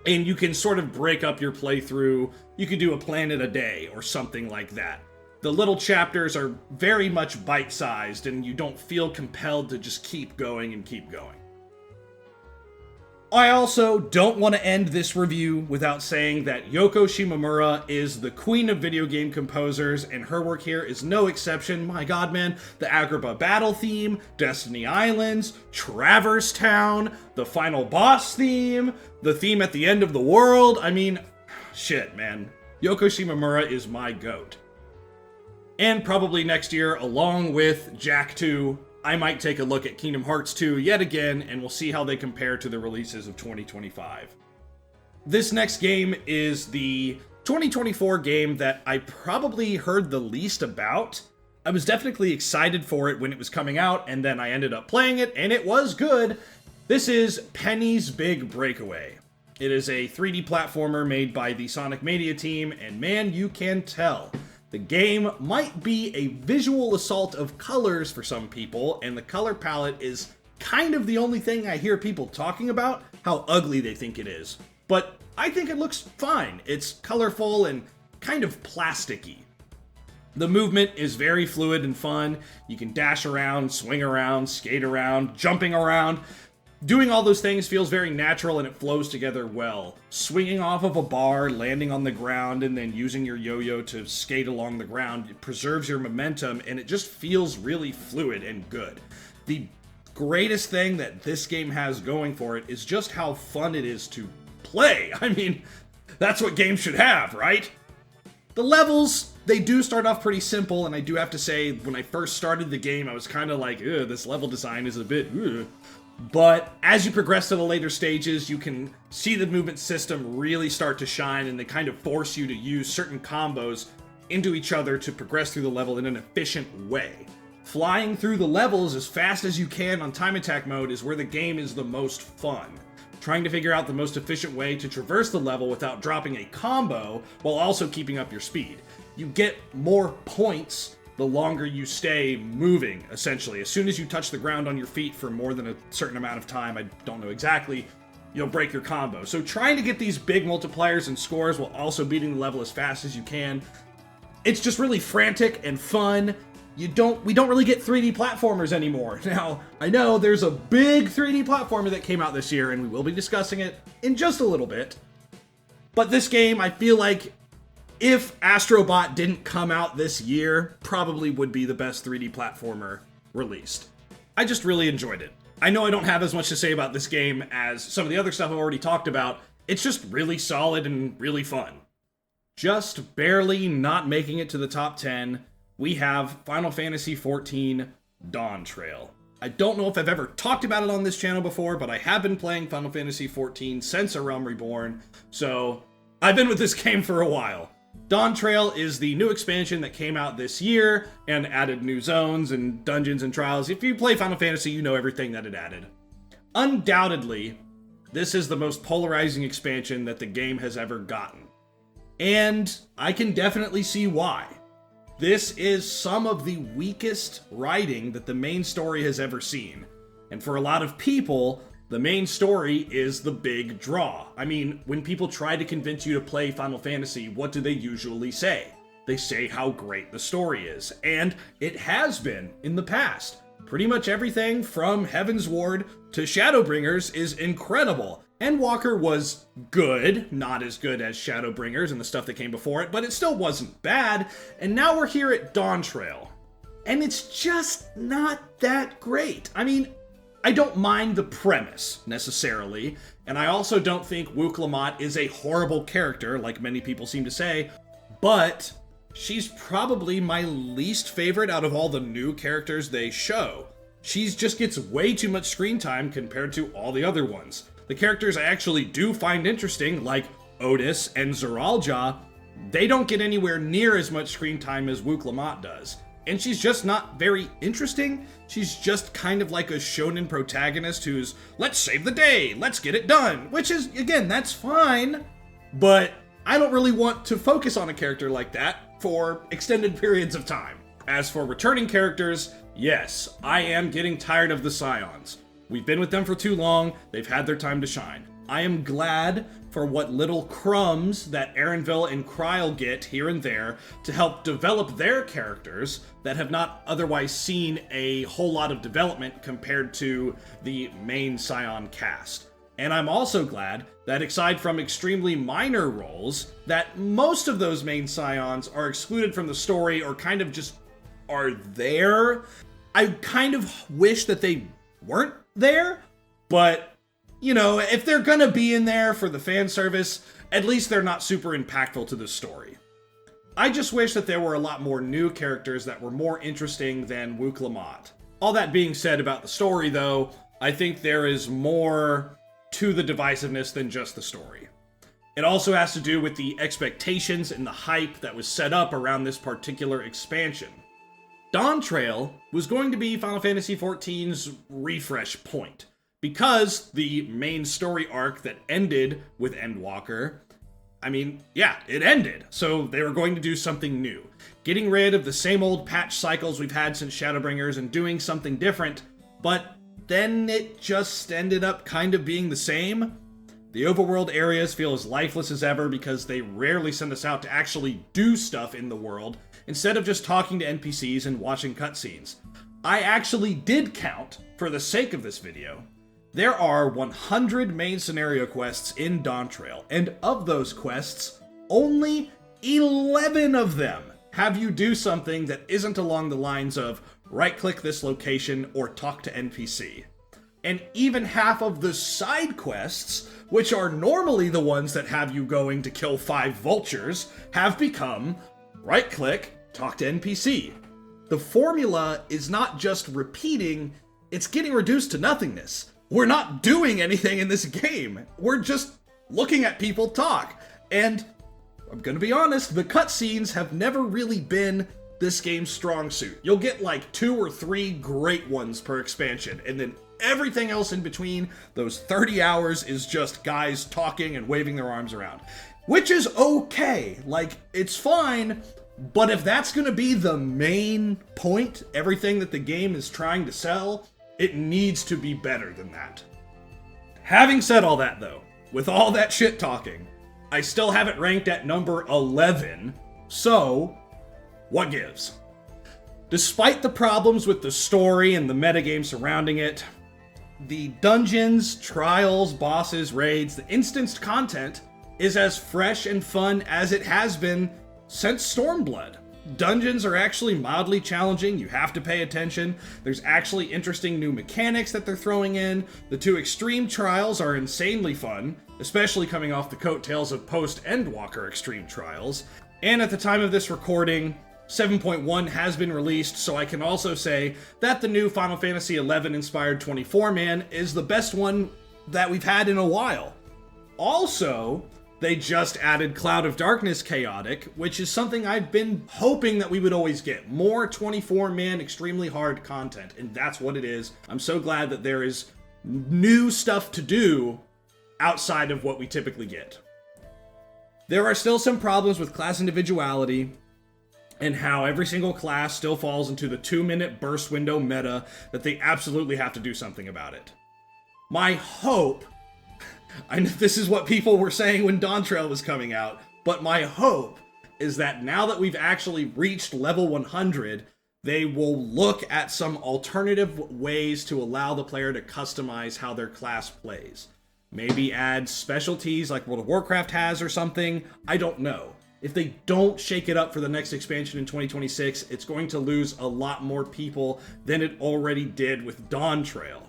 and you can sort of break up your playthrough. You can do a planet a day or something like that. The little chapters are very much bite-sized, and you don't feel compelled to just keep going and keep going. I also don't want to end this review without saying that Yoko Shimomura is the queen of video game composers, and her work here is no exception. My god, man. The Agrabah battle theme, Destiny Islands, Traverse Town, the final boss theme, the theme at the end of the world. I mean, shit, man. Yoko Shimomura is my goat. And probably next year, along with Jak 2, I might take a look at Kingdom Hearts 2 yet again, and we'll see how they compare to the releases of 2025. This next game is the 2024 game that I probably heard the least about. I was definitely excited for it when it was coming out, and then I ended up playing it, and it was good. This is Penny's Big Breakaway. It is a 3D platformer made by the Sonic Mania team, and man, you can tell. The game might be a visual assault of colors for some people, and the color palette is kind of the only thing I hear people talking about, how ugly they think it is. But I think it looks fine. It's colorful and kind of plasticky. The movement is very fluid and fun. You can dash around, swing around, skate around, jumping around. Doing all those things feels very natural, and it flows together well. Swinging off of a bar, landing on the ground, and then using your yo-yo to skate along the ground, it preserves your momentum, and it just feels really fluid and good. The greatest thing that this game has going for it is just how fun it is to play. I mean, that's what games should have, right? The levels, they do start off pretty simple, and I do have to say, when I first started the game, I was kind of like, this level design is a bit, ugh. But as you progress to the later stages, you can see the movement system really start to shine, and they kind of force you to use certain combos into each other to progress through the level in an efficient way. Flying through the levels as fast as you can on time attack mode is where the game is the most fun. Trying to figure out the most efficient way to traverse the level without dropping a combo while also keeping up your speed. You get more points the longer you stay moving, essentially. As soon as you touch the ground on your feet for more than a certain amount of time, I don't know exactly, you'll break your combo. So trying to get these big multipliers and scores while also beating the level as fast as you can, it's just really frantic and fun. We don't really get 3D platformers anymore. Now, I know there's a big 3D platformer that came out this year, and we will be discussing it in just a little bit. But this game, I feel like, if Astrobot didn't come out this year, probably would be the best 3D platformer released. I just really enjoyed it. I know I don't have as much to say about this game as some of the other stuff I've already talked about. It's just really solid and really fun. Just barely not making it to the top 10, we have Final Fantasy XIV Dawn Trail. I don't know if I've ever talked about it on this channel before, but I have been playing Final Fantasy XIV since A Realm Reborn, so I've been with this game for a while. Dawn Trail is the new expansion that came out this year and added new zones and dungeons and trials. If you play Final Fantasy, you know everything that it added. Undoubtedly, this is the most polarizing expansion that the game has ever gotten. And I can definitely see why. This is some of the weakest writing that the main story has ever seen. And for a lot of people, the main story is the big draw. I mean, when people try to convince you to play Final Fantasy, what do they usually say? They say how great the story is. And it has been in the past. Pretty much everything from Heaven's Ward to Shadowbringers is incredible. Endwalker was good, not as good as Shadowbringers and the stuff that came before it, but it still wasn't bad. And now we're here at Dawn Trail. And it's just not that great. I mean, I don't mind the premise, necessarily, and I also don't think Wooklamot is a horrible character, like many people seem to say, but she's probably my least favorite out of all the new characters they show. She just gets way too much screen time compared to all the other ones. The characters I actually do find interesting, like Otis and Zeralja, they don't get anywhere near as much screen time as Wooklamot does. And she's just not very interesting. She's just kind of like a shonen protagonist who's, let's save the day, let's get it done. Which is, again, that's fine. But I don't really want to focus on a character like that for extended periods of time. As for returning characters, yes, I am getting tired of the Scions. We've been with them for too long, they've had their time to shine. I am glad for what little crumbs that Erenville and Kryl get here and there to help develop their characters that have not otherwise seen a whole lot of development compared to the main Scion cast. And I'm also glad that aside from extremely minor roles, that most of those main Scions are excluded from the story or kind of just are there. I kind of wish that they weren't there, but you know, if they're gonna be in there for the fan service, at least they're not super impactful to the story. I just wish that there were a lot more new characters that were more interesting than Wooklamot. All that being said about the story, though, I think there is more to the divisiveness than just the story. It also has to do with the expectations and the hype that was set up around this particular expansion. Dawntrail was going to be Final Fantasy XIV's refresh point, because the main story arc that ended with Endwalker, I mean, yeah, it ended, so they were going to do something new. Getting rid of the same old patch cycles we've had since Shadowbringers and doing something different, but then it just ended up kind of being the same. The overworld areas feel as lifeless as ever because they rarely send us out to actually do stuff in the world, instead of just talking to NPCs and watching cutscenes. I actually did count, for the sake of this video. There are 100 main scenario quests in Dawntrail, and of those quests, only 11 of them have you do something that isn't along the lines of right-click this location or talk to NPC. And even half of the side quests, which are normally the ones that have you going to kill 5 vultures, have become right-click, talk to NPC. The formula is not just repeating, it's getting reduced to nothingness. We're not doing anything in this game. We're just looking at people talk. And I'm gonna be honest, the cutscenes have never really been this game's strong suit. You'll get like 2 or 3 great ones per expansion, and then everything else in between those 30 hours is just guys talking and waving their arms around. Which is okay. Like, it's fine, but if that's gonna be the main point, everything that the game is trying to sell, it needs to be better than that. Having said all that, though, with all that shit talking, I still have it ranked at number 11, so what gives? Despite the problems with the story and the metagame surrounding it, the dungeons, trials, bosses, raids, the instanced content is as fresh and fun as it has been since Stormblood. Dungeons are actually mildly challenging, you have to pay attention, there's actually interesting new mechanics that they're throwing in, the 2 extreme trials are insanely fun, especially coming off the coattails of post-Endwalker extreme trials, and at the time of this recording, 7.1 has been released, so I can also say that the new Final Fantasy XI inspired 24-man is the best one that we've had in a while. Also, they just added Cloud of Darkness Chaotic, which is something I've been hoping that we would always get. More 24-man extremely hard content, and that's what it is. I'm so glad that there is new stuff to do outside of what we typically get. There are still some problems with class individuality, and how every single class still falls into the 2-minute burst window meta that they absolutely have to do something about it. My hope, I know this is what people were saying when Dawntrail was coming out, but my hope is that now that we've actually reached level 100, they will look at some alternative ways to allow the player to customize how their class plays. Maybe add specialties like World of Warcraft has or something, I don't know. If they don't shake it up for the next expansion in 2026, it's going to lose a lot more people than it already did with Dawntrail.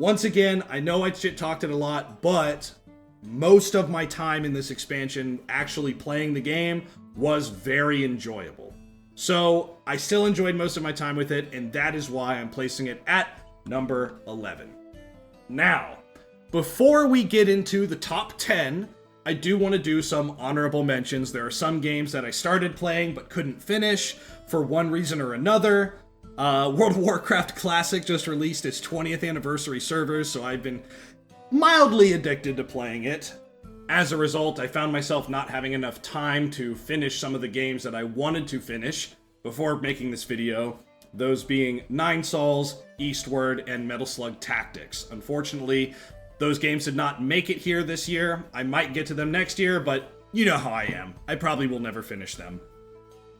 Once again, I know I shit-talked it a lot, but most of my time in this expansion actually playing the game was very enjoyable. So I still enjoyed most of my time with it, and that is why I'm placing it at number 11. Now, before we get into the top 10, I do want to do some honorable mentions. There are some games that I started playing but couldn't finish for one reason or another. World of Warcraft Classic just released its 20th anniversary servers, so I've been mildly addicted to playing it. As a result, I found myself not having enough time to finish some of the games that I wanted to finish before making this video, those being Nine Sols, Eastward, and Metal Slug Tactics. Unfortunately, those games did not make it here this year. I might get to them next year, but you know how I am. I probably will never finish them.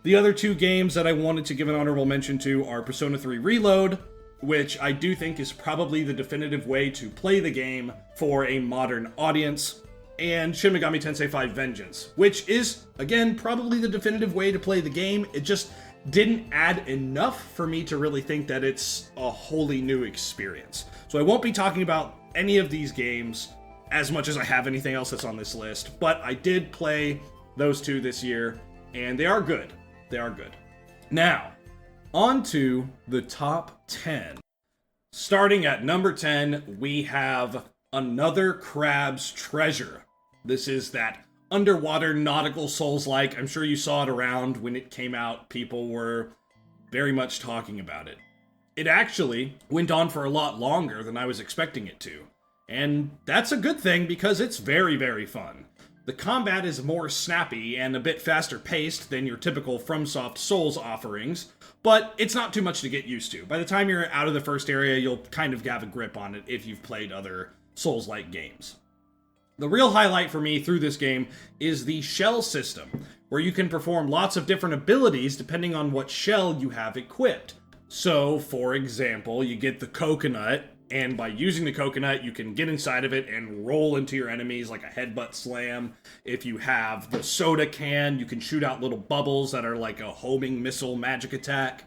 The other two games that I wanted to give an honorable mention to are Persona 3 Reload, which I do think is probably the definitive way to play the game for a modern audience, and Shin Megami Tensei 5 Vengeance, which is, again, probably the definitive way to play the game. It just didn't add enough for me to really think that it's a wholly new experience. So I won't be talking about any of these games as much as I have anything else that's on this list, but I did play those two this year, and they are good. They are good. Now, on to the top 10. Starting at number 10, we have Another Crab's Treasure. This is that underwater nautical Souls-like. I'm sure you saw it around when it came out. People were very much talking about it. It actually went on for a lot longer than I was expecting it to. And that's a good thing because it's very, very fun. The combat is more snappy and a bit faster paced than your typical FromSoft Souls offerings, but it's not too much to get used to. By the time you're out of the first area, you'll kind of have a grip on it if you've played other Souls-like games. The real highlight for me through this game is the shell system, where you can perform lots of different abilities depending on what shell you have equipped. So, for example, you get the coconut, and by using the coconut, you can get inside of it and roll into your enemies like a headbutt slam. If you have the soda can, you can shoot out little bubbles that are like a homing missile magic attack.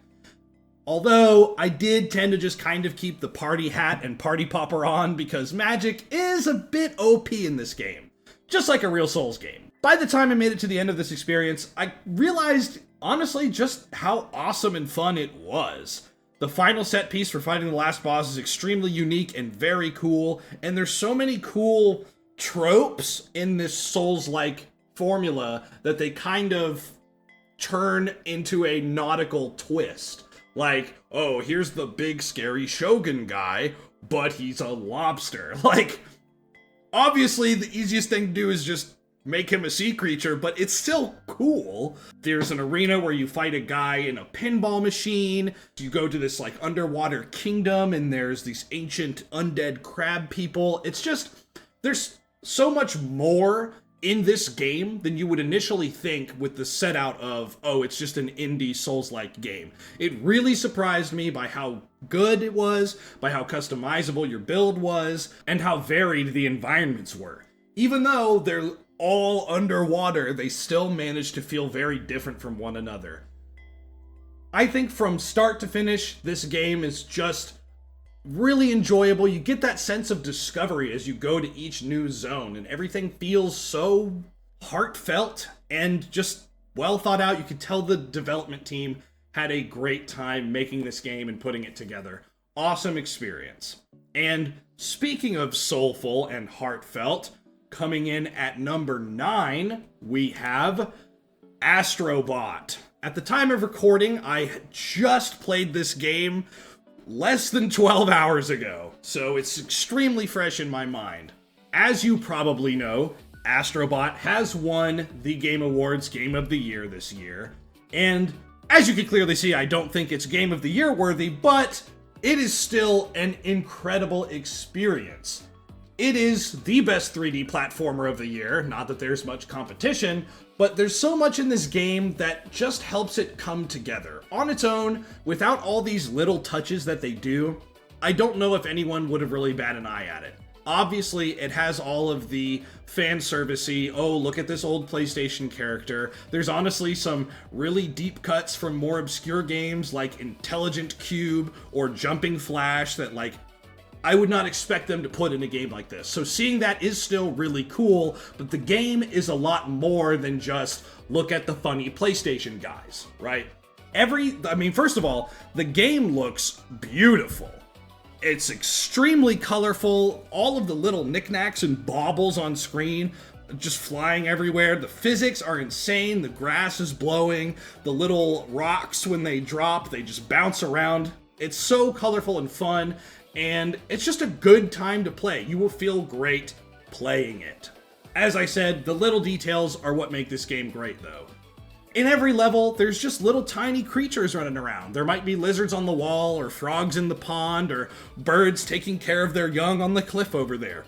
Although, I did tend to just kind of keep the party hat and party popper on because magic is a bit OP in this game. Just like a real Souls game. By the time I made it to the end of this experience, I realized, honestly, just how awesome and fun it was. The final set piece for fighting the last boss is extremely unique and very cool, and there's so many cool tropes in this Souls-like formula that they kind of turn into a nautical twist. Like, oh, here's the big scary Shogun guy, but he's a lobster. Like, obviously the easiest thing to do is just make him a sea creature, but it's still cool. There's an arena where you fight a guy in a pinball machine. You go to this, like, underwater kingdom, and there's these ancient undead crab people. It's just, there's so much more in this game than you would initially think with the set out of, oh, it's just an indie Souls-like game. It really surprised me by how good it was, by how customizable your build was, and how varied the environments were. Even though they're all underwater, they still manage to feel very different from one another. I think from start to finish, this game is just really enjoyable. You get that sense of discovery as you go to each new zone, and everything feels so heartfelt and just well thought out. You can tell the development team had a great time making this game and putting it together. Awesome experience. And speaking of soulful and heartfelt, coming in at number 9, we have Astrobot. At the time of recording, I had just played this game less than 12 hours ago, so it's extremely fresh in my mind. As you probably know, Astrobot has won the Game Awards Game of the Year this year, and as you can clearly see, I don't think it's Game of the Year worthy, but it is still an incredible experience. It is the best 3D platformer of the year, not that there's much competition, but there's so much in this game that just helps it come together. On its own, without all these little touches that they do, I don't know if anyone would have really batted an eye at it. Obviously, it has all of the fan servicey, oh, look at this old PlayStation character. There's honestly some really deep cuts from more obscure games like Intelligent Cube or Jumping Flash that, like, I would not expect them to put in a game like this. So seeing that is still really cool, but the game is a lot more than just look at the funny PlayStation guys, right? First of all, the game looks beautiful. It's extremely colorful. All of the little knickknacks and baubles on screen just flying everywhere. The physics are insane. The grass is blowing. The little rocks, when they drop, they just bounce around. It's so colorful and fun, and it's just a good time to play. You will feel great playing it. As I said, the little details are what make this game great, though. In every level, there's just little tiny creatures running around. There might be lizards on the wall, or frogs in the pond, or birds taking care of their young on the cliff over there.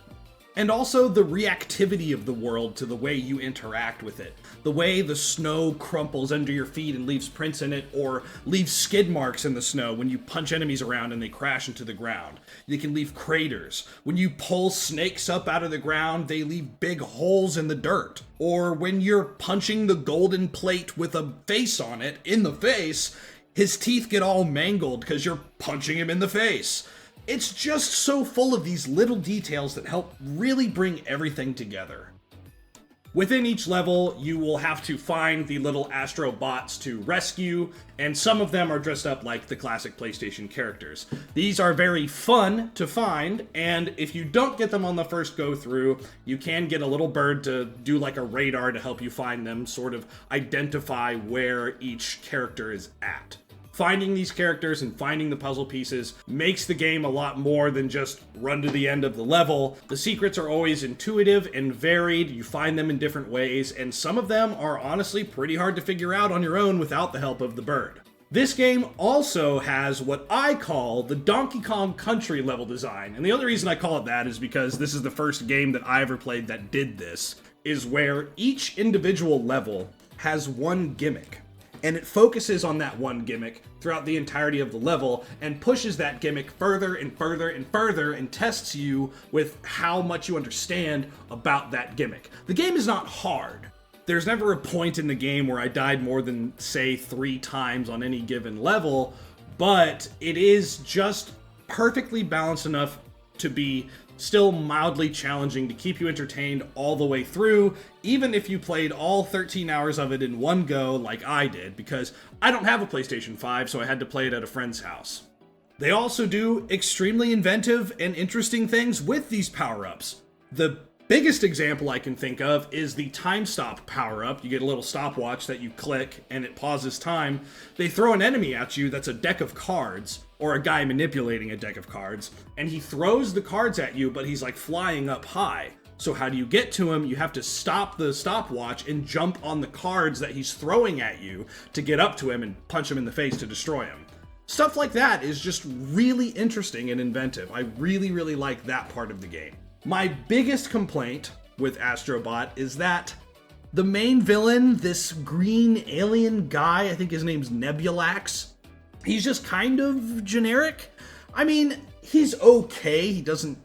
And also the reactivity of the world to the way you interact with it. The way the snow crumples under your feet and leaves prints in it, or leaves skid marks in the snow when you punch enemies around and they crash into the ground. They can leave craters. When you pull snakes up out of the ground, they leave big holes in the dirt. Or when you're punching the golden plate with a face on it, in the face, his teeth get all mangled because you're punching him in the face. It's just so full of these little details that help really bring everything together. Within each level, you will have to find the little Astrobots to rescue, and some of them are dressed up like the classic PlayStation characters. These are very fun to find, and if you don't get them on the first go through, you can get a little bird to do like a radar to help you find them, sort of identify where each character is at. Finding these characters and finding the puzzle pieces makes the game a lot more than just run to the end of the level. The secrets are always intuitive and varied. You find them in different ways, and some of them are honestly pretty hard to figure out on your own without the help of the bird. This game also has what I call the Donkey Kong Country level design, and the only reason I call it that is because this is the first game that I ever played that did this, is where each individual level has one gimmick. And it focuses on that one gimmick throughout the entirety of the level and pushes that gimmick further and further and further and tests you with how much you understand about that gimmick. The game is not hard. There's never a point in the game where I died more than, say, 3 times on any given level, but it is just perfectly balanced enough to be still mildly challenging to keep you entertained all the way through, even if you played all 13 hours of it in one go like I did, because I don't have a PlayStation 5, so I had to play it at a friend's house. They also do extremely inventive and interesting things with these power-ups. The biggest example I can think of is the time stop power-up. You get a little stopwatch that you click and it pauses time. They throw an enemy at you that's a deck of cards, or a guy manipulating a deck of cards, and he throws the cards at you, but he's like flying up high. So how do you get to him? You have to stop the stopwatch and jump on the cards that he's throwing at you to get up to him and punch him in the face to destroy him. Stuff like that is just really interesting and inventive. I really, really like that part of the game. My biggest complaint with Astrobot is that the main villain, this green alien guy, I think his name's Nebulax, he's just kind of generic. I mean, he's okay. He doesn't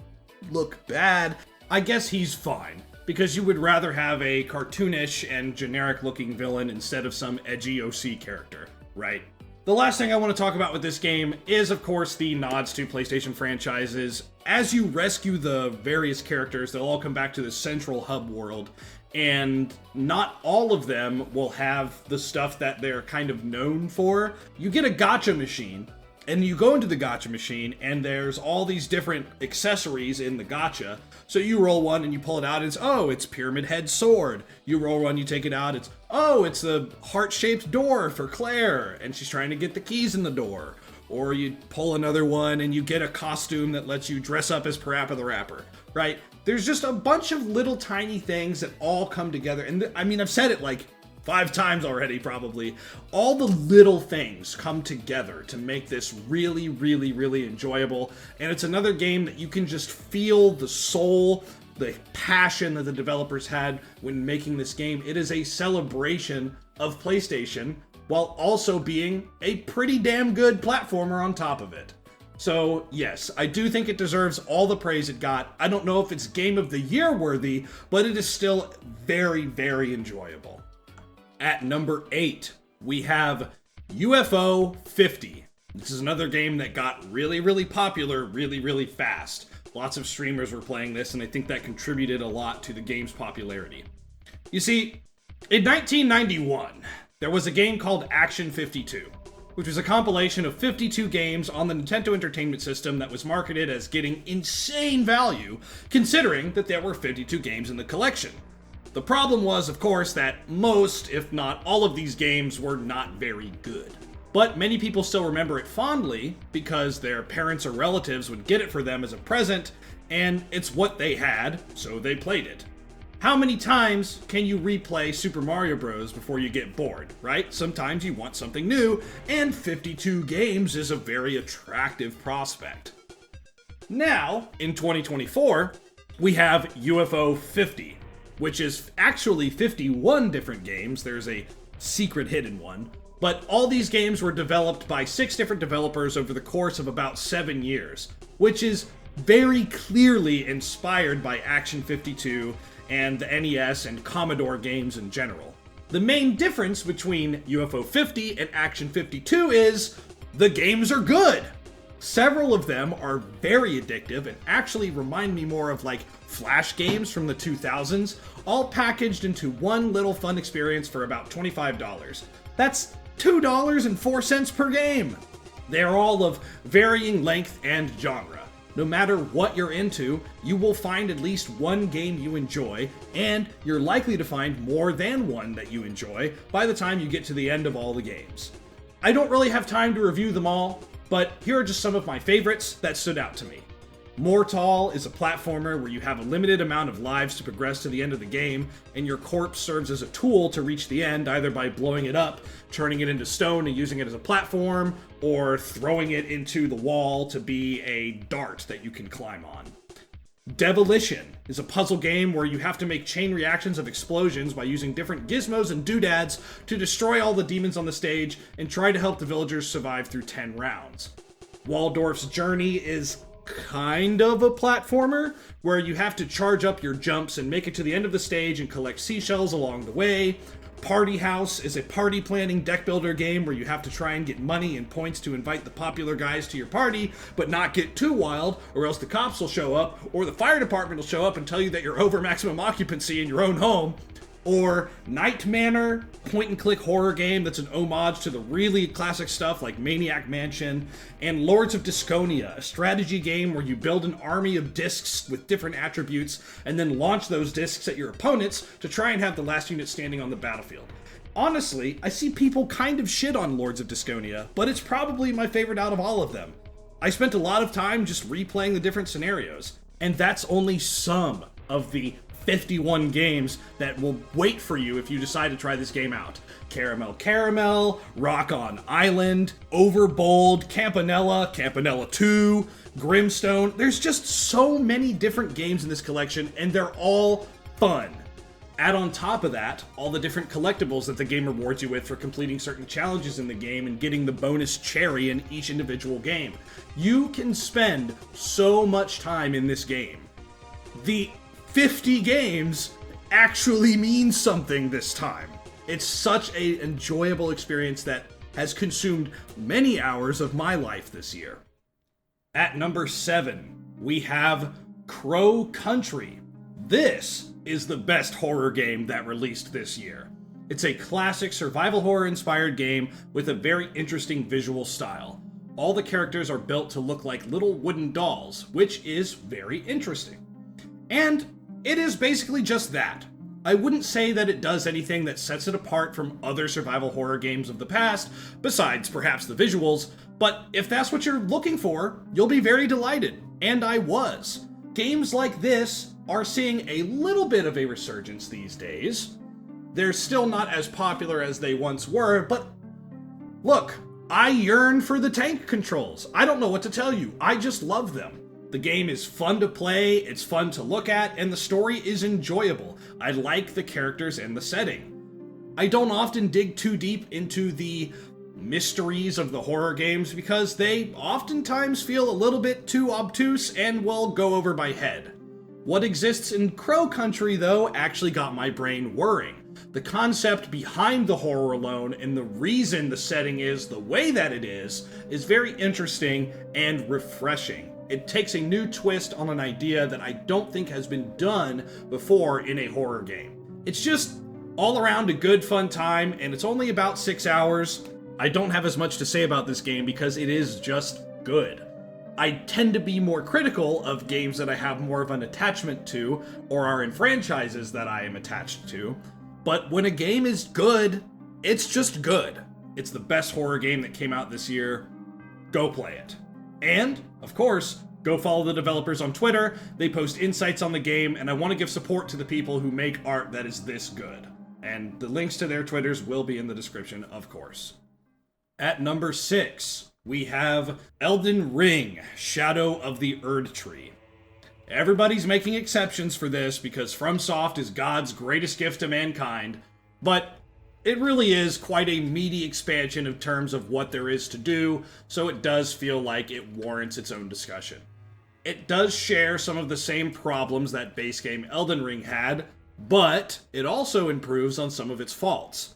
look bad. I guess he's fine, because you would rather have a cartoonish and generic-looking villain instead of some edgy OC character, right? The last thing I want to talk about with this game is, of course, the nods to PlayStation franchises. As you rescue the various characters, they'll all come back to the central hub world, and not all of them will have the stuff that they're kind of known for. You get a gacha machine, and you go into the gacha machine, and there's all these different accessories in the gacha. So you roll one and you pull it out, and it's Pyramid Head Sword. You roll one, you take it out, it's the heart-shaped door for Claire, and she's trying to get the keys in the door. Or you pull another one and you get a costume that lets you dress up as Parappa the Rapper, right? There's just a bunch of little tiny things that all come together. And I've said it like 5 times already, probably. All the little things come together to make this really, really, really enjoyable. And it's another game that you can just feel the soul, the passion that the developers had when making this game. It is a celebration of PlayStation, while also being a pretty damn good platformer on top of it. So yes, I do think it deserves all the praise it got. I don't know if it's Game of the Year worthy, but it is still very, very enjoyable. At number 8, we have UFO 50. This is another game that got really popular really fast. Lots of streamers were playing this, and I think that contributed a lot to the game's popularity. You see, in 1991, there was a game called Action 52, which was a compilation of 52 games on the Nintendo Entertainment System that was marketed as getting insane value, considering that there were 52 games in the collection. The problem was, of course, that most, if not all of these games were not very good. But many people still remember it fondly because their parents or relatives would get it for them as a present, and it's what they had, so they played it. How many times can you replay Super Mario Bros. Before you get bored, right? Sometimes you want something new, and 52 games is a very attractive prospect. Now, in 2024, we have UFO 50, which is actually 51 different games. There's a secret hidden one. But all these games were developed by 6 different developers over the course of about 7 years, which is very clearly inspired by Action 52 and the NES and Commodore games in general. The main difference between UFO 50 and Action 52 is the games are good. Several of them are very addictive and actually remind me more of like Flash games from the 2000s, all packaged into one little fun experience for about $25. That's $2.04 per game. They are all of varying length and genre. No matter what you're into, you will find at least one game you enjoy, and you're likely to find more than one that you enjoy by the time you get to the end of all the games. I don't really have time to review them all, but here are just some of my favorites that stood out to me. Mortal is a platformer where you have a limited amount of lives to progress to the end of the game, and your corpse serves as a tool to reach the end, either by blowing it up, turning it into stone and using it as a platform, or throwing it into the wall to be a dart that you can climb on. Devilition is a puzzle game where you have to make chain reactions of explosions by using different gizmos and doodads to destroy all the demons on the stage and try to help the villagers survive through 10 rounds. Waldorf's Journey is kind of a platformer where you have to charge up your jumps and make it to the end of the stage and collect seashells along the way. Party House is a party planning deck builder game where you have to try and get money and points to invite the popular guys to your party, but not get too wild, or else the cops will show up, or the fire department will show up and tell you that you're over maximum occupancy in your own home. Or Night Manor, point-and-click horror game that's an homage to the really classic stuff like Maniac Mansion, and Lords of Disconia, a strategy game where you build an army of discs with different attributes and then launch those discs at your opponents to try and have the last unit standing on the battlefield. Honestly, I see people kind of shit on Lords of Disconia, but it's probably my favorite out of all of them. I spent a lot of time just replaying the different scenarios, and that's only some of the 51 games that will wait for you if you decide to try this game out. Caramel, Rock on Island, Overbold, Campanella, Campanella 2, Grimstone. There's just so many different games in this collection, and they're all fun. Add on top of that all the different collectibles that the game rewards you with for completing certain challenges in the game and getting the bonus cherry in each individual game. You can spend so much time in this game. The 50 games actually means something this time. It's such an enjoyable experience that has consumed many hours of my life this year. At number 7, we have Crow Country. This is the best horror game that released this year. It's a classic survival horror inspired game with a very interesting visual style. All the characters are built to look like little wooden dolls, which is very interesting. And it is basically just that. I wouldn't say that it does anything that sets it apart from other survival horror games of the past, besides perhaps the visuals, but if that's what you're looking for, you'll be very delighted. And I was. Games like this are seeing a little bit of a resurgence these days. They're still not as popular as they once were, but look, I yearn for the tank controls. I don't know what to tell you. I just love them. The game is fun to play, it's fun to look at, and the story is enjoyable. I like the characters and the setting. I don't often dig too deep into the mysteries of the horror games because they oftentimes feel a little bit too obtuse and will go over my head. What exists in Crow Country, though, actually got my brain whirring. The concept behind the horror alone and the reason the setting is the way that it is very interesting and refreshing. It takes a new twist on an idea that I don't think has been done before in a horror game. It's just all around a good fun time, and it's only about 6 hours. I don't have as much to say about this game because it is just good. I tend to be more critical of games that I have more of an attachment to, or are in franchises that I am attached to. But when a game is good, it's just good. It's the best horror game that came out this year. Go play it. And, of course, go follow the developers on Twitter. They post insights on the game, and I want to give support to the people who make art that is this good. And the links to their Twitters will be in the description, of course. At number 6... we have Elden Ring, Shadow of the Erdtree. Everybody's making exceptions for this because FromSoft is God's greatest gift to mankind, but it really is quite a meaty expansion in terms of what there is to do, so it does feel like it warrants its own discussion. It does share some of the same problems that base game Elden Ring had, but it also improves on some of its faults.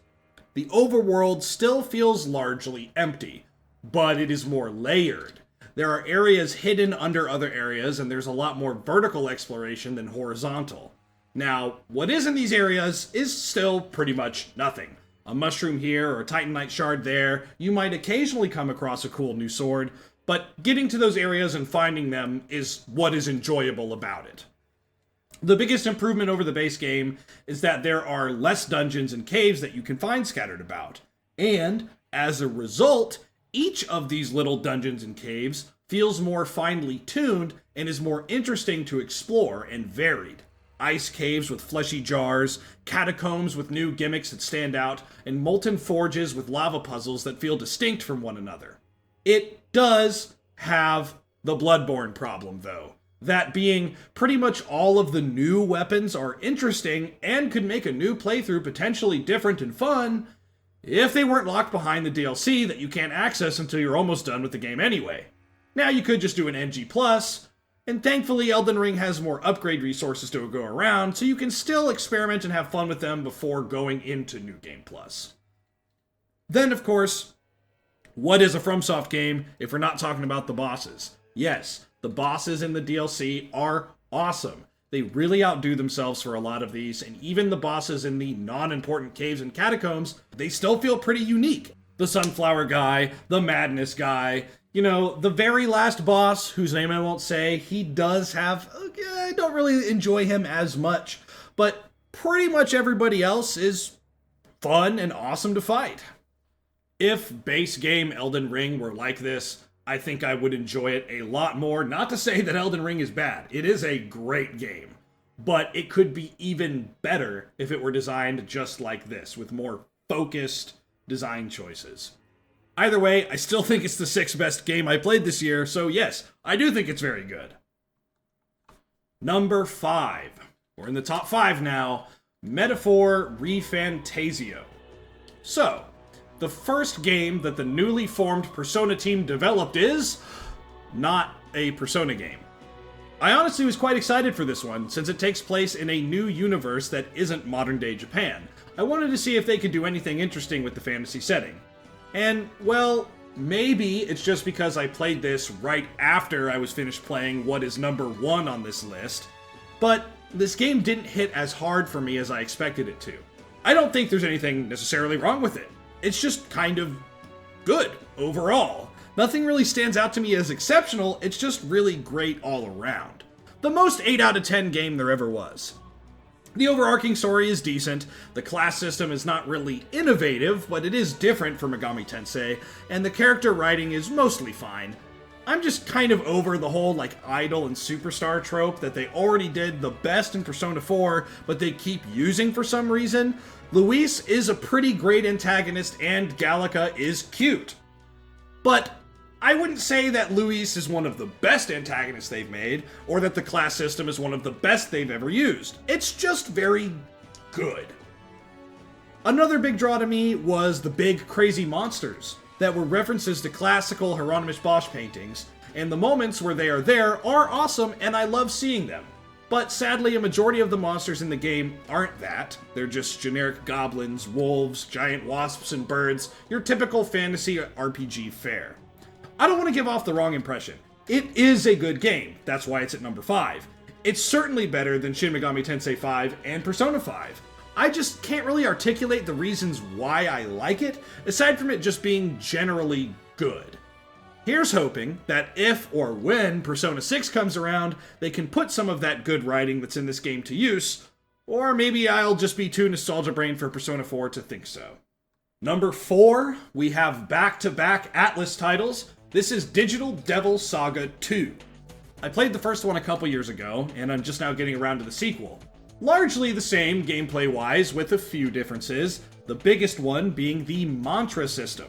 The overworld still feels largely empty, but it is more layered. There are areas hidden under other areas, and there's a lot more vertical exploration than horizontal. Now, what is in these areas is still pretty much nothing. A mushroom here or a titanite shard there, you might occasionally come across a cool new sword, but getting to those areas and finding them is what is enjoyable about it. The biggest improvement over the base game is that there are less dungeons and caves that you can find scattered about, and, as a result, each of these little dungeons and caves feels more finely tuned and is more interesting to explore and varied. Ice caves with fleshy jars, catacombs with new gimmicks that stand out, and molten forges with lava puzzles that feel distinct from one another. It does have the Bloodborne problem, though. That being, pretty much all of the new weapons are interesting and could make a new playthrough potentially different and fun, if they weren't locked behind the DLC that you can't access until you're almost done with the game anyway. Now you could just do an NG+, and thankfully Elden Ring has more upgrade resources to go around, so you can still experiment and have fun with them before going into New Game Plus. Then, of course, what is a FromSoft game if we're not talking about the bosses? Yes, the bosses in the DLC are awesome. They really outdo themselves for a lot of these, and even the bosses in the non-important caves and catacombs, they still feel pretty unique. The Sunflower guy, the Madness guy, the very last boss, whose name I won't say, he does have, I don't really enjoy him as much, but pretty much everybody else is fun and awesome to fight. If base game Elden Ring were like this, I think I would enjoy it a lot more. Not to say that Elden Ring is bad. It is a great game. But it could be even better if it were designed just like this, with more focused design choices. Either way, I still think it's the 6th best game I played this year, so yes, I do think it's very good. Number 5. We're in the top 5 now. Metaphor ReFantasio. So, the first game that the newly formed Persona team developed is not a Persona game. I honestly was quite excited for this one, since it takes place in a new universe that isn't modern-day Japan. I wanted to see if they could do anything interesting with the fantasy setting. And, well, maybe it's just because I played this right after I was finished playing what is number 1 on this list, but this game didn't hit as hard for me as I expected it to. I don't think there's anything necessarily wrong with it. It's just kind of good overall. Nothing really stands out to me as exceptional, it's just really great all around. The most 8 out of 10 game there ever was. The overarching story is decent, the class system is not really innovative, but it is different from Megami Tensei, and the character writing is mostly fine. I'm just kind of over the whole idol and superstar trope that they already did the best in Persona 4, but they keep using for some reason. Luis is a pretty great antagonist and Gallica is cute. But I wouldn't say that Luis is one of the best antagonists they've made, or that the class system is one of the best they've ever used. It's just very good. Another big draw to me was the big crazy monsters that were references to classical Hieronymus Bosch paintings, and the moments where they are there are awesome and I love seeing them. but sadly a majority of the monsters in the game aren't that. They're just generic goblins, wolves, giant wasps, and birds, your typical fantasy RPG fare. I don't want to give off the wrong impression. It is a good game, that's why it's at number 5. It's certainly better than Shin Megami Tensei 5 and Persona 5. I just can't really articulate the reasons why I like it, aside from it just being generally good. Here's hoping that if or when Persona 6 comes around, they can put some of that good writing that's in this game to use, or maybe I'll just be too nostalgia brain for Persona 4 to think so. Number 4, we have back-to-back Atlas titles. This is Digital Devil Saga 2. I played the first one a couple years ago, and I'm just now getting around to the sequel. Largely the same gameplay-wise, with a few differences, the biggest one being the mantra system.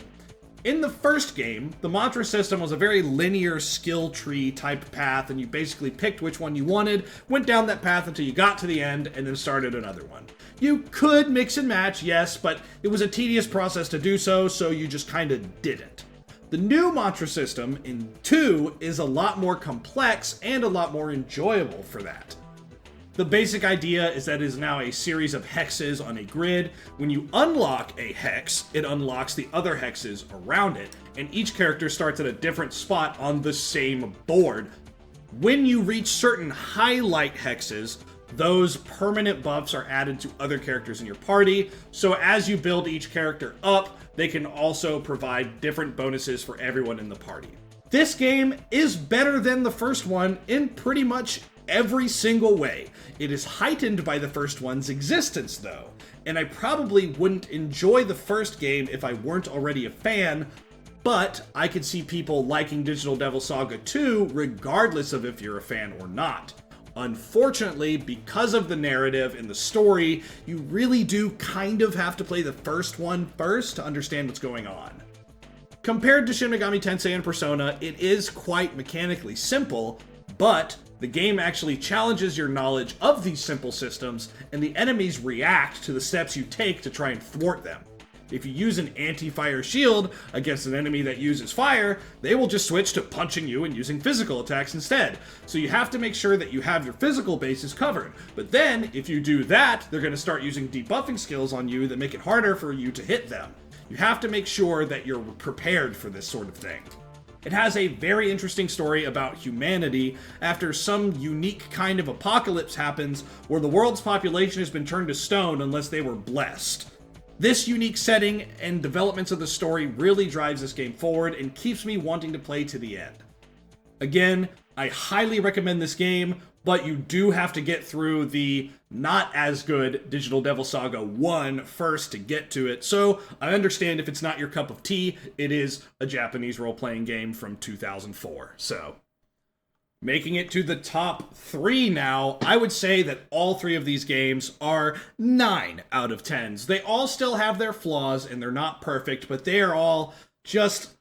In the first game, the mantra system was a very linear skill tree type path, and you basically picked which one you wanted, went down that path until you got to the end, and then started another one. You could mix and match, yes, but it was a tedious process to do so, so you just kinda didn't. The new mantra system in 2 is a lot more complex and a lot more enjoyable for that. The basic idea is that it is now a series of hexes on a grid. When you unlock a hex, it unlocks the other hexes around it, and each character starts at a different spot on the same board. When you reach certain highlight hexes, those permanent buffs are added to other characters in your party, so as you build each character up, they can also provide different bonuses for everyone in the party. This game is better than the first one in pretty much every single way. It is heightened by the first one's existence, though, and I probably wouldn't enjoy the first game if I weren't already a fan, but I could see people liking Digital Devil Saga 2 regardless of if you're a fan or not. Unfortunately, because of the narrative and the story, you really do kind of have to play the first one first to understand what's going on. Compared to Shin Megami Tensei and Persona, it is quite mechanically simple, but the game actually challenges your knowledge of these simple systems, and the enemies react to the steps you take to try and thwart them. If you use an anti-fire shield against an enemy that uses fire, they will just switch to punching you and using physical attacks instead. So you have to make sure that you have your physical bases covered. But then, if you do that, they're going to start using debuffing skills on you that make it harder for you to hit them. You have to make sure that you're prepared for this sort of thing. It has a very interesting story about humanity after some unique kind of apocalypse happens where the world's population has been turned to stone unless they were blessed. This unique setting and developments of the story really drives this game forward and keeps me wanting to play to the end. Again, I highly recommend this game, but you do have to get through the not as good Digital Devil Saga 1 first to get to it, so I understand if it's not your cup of tea. It is a Japanese role-playing game from 2004, so. Making it to the top 3 now, I would say that all 3 of these games are 9 out of 10s. They all still have their flaws, and they're not perfect, but they are all just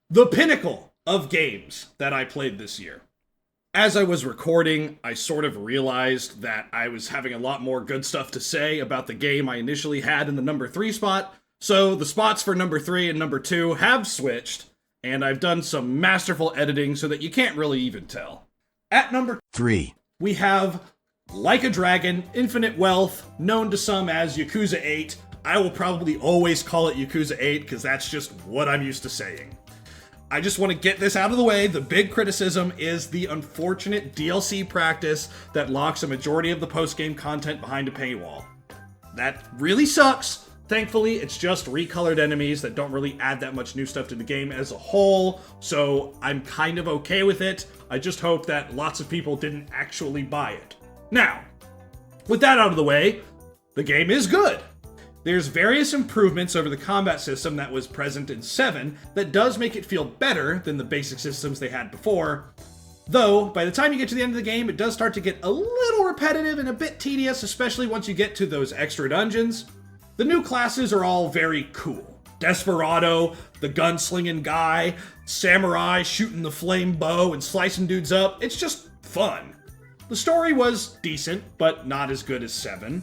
the pinnacle of games that I played this year. As I was recording, I sort of realized that I was having a lot more good stuff to say about the game I initially had in the number 3 spot, so the spots for number 3 and number 2 have switched, and I've done some masterful editing so that you can't really even tell. At number 3, we have Like a Dragon, Infinite Wealth, known to some as Yakuza 8. I will probably always call it Yakuza 8 because that's just what I'm used to saying. I just want to get this out of the way. The big criticism is the unfortunate DLC practice that locks a majority of the post-game content behind a paywall. That really sucks. Thankfully, it's just recolored enemies that don't really add that much new stuff to the game as a whole, so I'm kind of okay with it. I just hope that lots of people didn't actually buy it. Now, with that out of the way, the game is good. There's various improvements over the combat system that was present in 7 that does make it feel better than the basic systems they had before. Though, by the time you get to the end of the game, it does start to get a little repetitive and a bit tedious, especially once you get to those extra dungeons. The new classes are all very cool. Desperado, the gunslinging guy, samurai shooting the flame bow and slicing dudes up. It's just fun. The story was decent, but not as good as 7.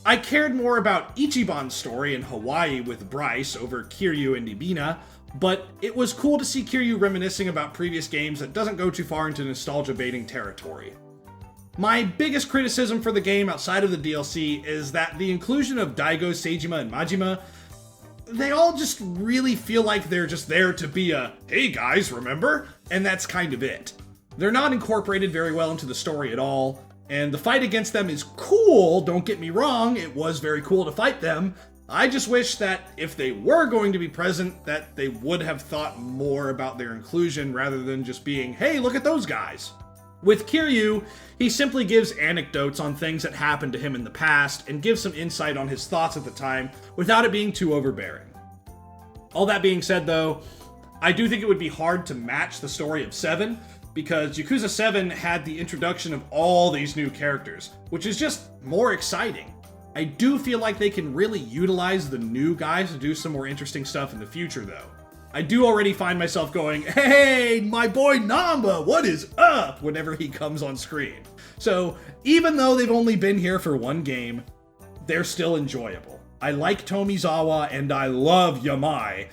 I cared more about Ichiban's story in Hawaii with Bryce over Kiryu and Ibina, but it was cool to see Kiryu reminiscing about previous games that doesn't go too far into nostalgia-baiting territory. My biggest criticism for the game outside of the DLC is that the inclusion of Daigo, Seijima, and Majima, they all just really feel like they're just there to be a, hey guys, remember? And that's kind of it. They're not incorporated very well into the story at all, and the fight against them is cool, don't get me wrong, it was very cool to fight them. I just wish that if they were going to be present, that they would have thought more about their inclusion rather than just being, hey, look at those guys. With Kiryu, he simply gives anecdotes on things that happened to him in the past and gives some insight on his thoughts at the time without it being too overbearing. All that being said though, I do think it would be hard to match the story of 7 because Yakuza 7 had the introduction of all these new characters, which is just more exciting. I do feel like they can really utilize the new guys to do some more interesting stuff in the future though. I do already find myself going, hey, my boy Namba, what is up? Whenever he comes on screen. So even though they've only been here for one game, they're still enjoyable. I like Tomizawa and I love Yamai.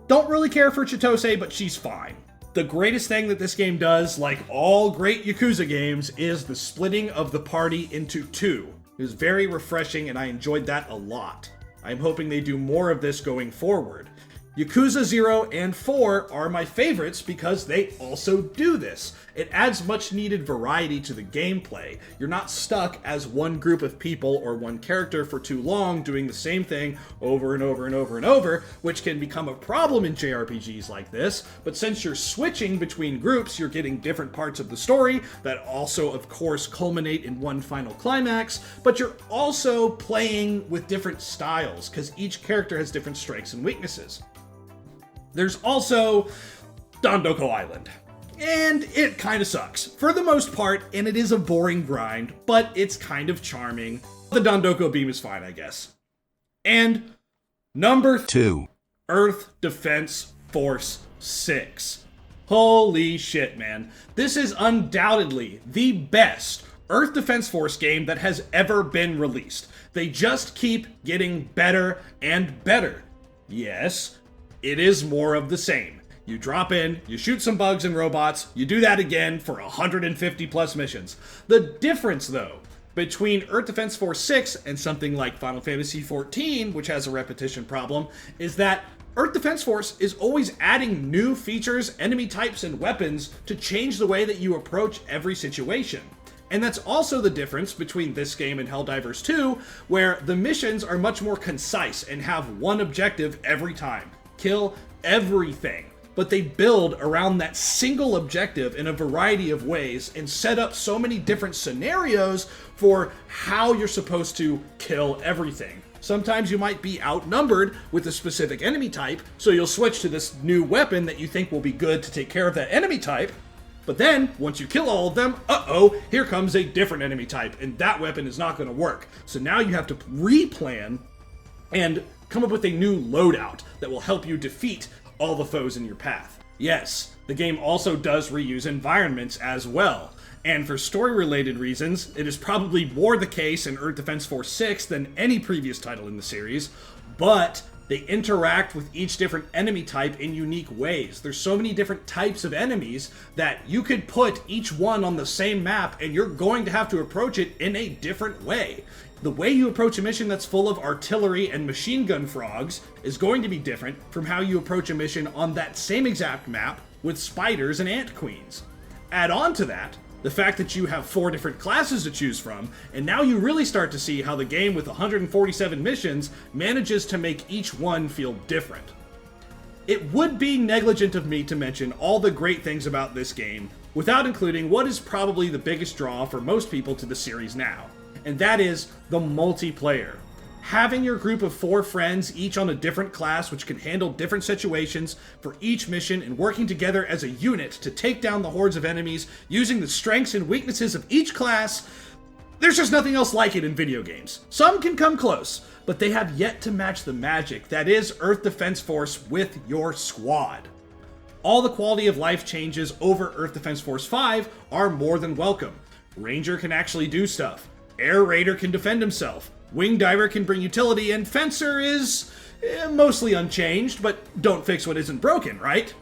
Don't really care for Chitose, but she's fine. The greatest thing that this game does, like all great Yakuza games, is the splitting of the party into two. It was very refreshing and I enjoyed that a lot. I'm hoping they do more of this going forward. Yakuza 0 and 4 are my favorites because they also do this. It adds much needed variety to the gameplay. You're not stuck as one group of people or one character for too long doing the same thing over and over and over and over, which can become a problem in JRPGs like this, but since you're switching between groups, you're getting different parts of the story that also, of course, culminate in one final climax, but you're also playing with different styles because each character has different strengths and weaknesses. There's also Dondoko Island, and it kind of sucks for the most part, and it is a boring grind, but it's kind of charming. The Dondoko beam is fine, I guess. And number 2, Earth Defense Force 6. Holy shit, man. This is undoubtedly the best Earth Defense Force game that has ever been released. They just keep getting better and better. Yes, it is more of the same. You drop in, you shoot some bugs and robots, you do that again for 150 plus missions. The difference, though, between Earth Defense Force 6 and something like Final Fantasy XIV, which has a repetition problem, is that Earth Defense Force is always adding new features, enemy types, and weapons to change the way that you approach every situation. And that's also the difference between this game and Helldivers 2, where the missions are much more concise and have one objective every time. Kill everything. But they build around that single objective in a variety of ways and set up so many different scenarios for how you're supposed to kill everything. Sometimes you might be outnumbered with a specific enemy type, so you'll switch to this new weapon that you think will be good to take care of that enemy type. But then, once you kill all of them, here comes a different enemy type, and that weapon is not going to work. So now you have to replan and come up with a new loadout that will help you defeat all the foes in your path. Yes, the game also does reuse environments as well, and for story-related reasons, it is probably more the case in Earth Defense Force 6 than any previous title in the series, but they interact with each different enemy type in unique ways. There's so many different types of enemies that you could put each one on the same map and you're going to have to approach it in a different way. The way you approach a mission that's full of artillery and machine gun frogs is going to be different from how you approach a mission on that same exact map with spiders and ant queens. Add on to that the fact that you have 4 different classes to choose from, and now you really start to see how the game with 147 missions manages to make each one feel different. It would be negligent of me to mention all the great things about this game without including what is probably the biggest draw for most people to the series now. And that is the multiplayer. Having your group of 4 friends, each on a different class which can handle different situations for each mission and working together as a unit to take down the hordes of enemies using the strengths and weaknesses of each class, there's just nothing else like it in video games. Some can come close, but they have yet to match the magic that is Earth Defense Force with your squad. All the quality of life changes over Earth Defense Force 5 are more than welcome. Ranger can actually do stuff. Air Raider can defend himself. Wing Diver can bring utility, and Fencer is mostly unchanged, but don't fix what isn't broken, right?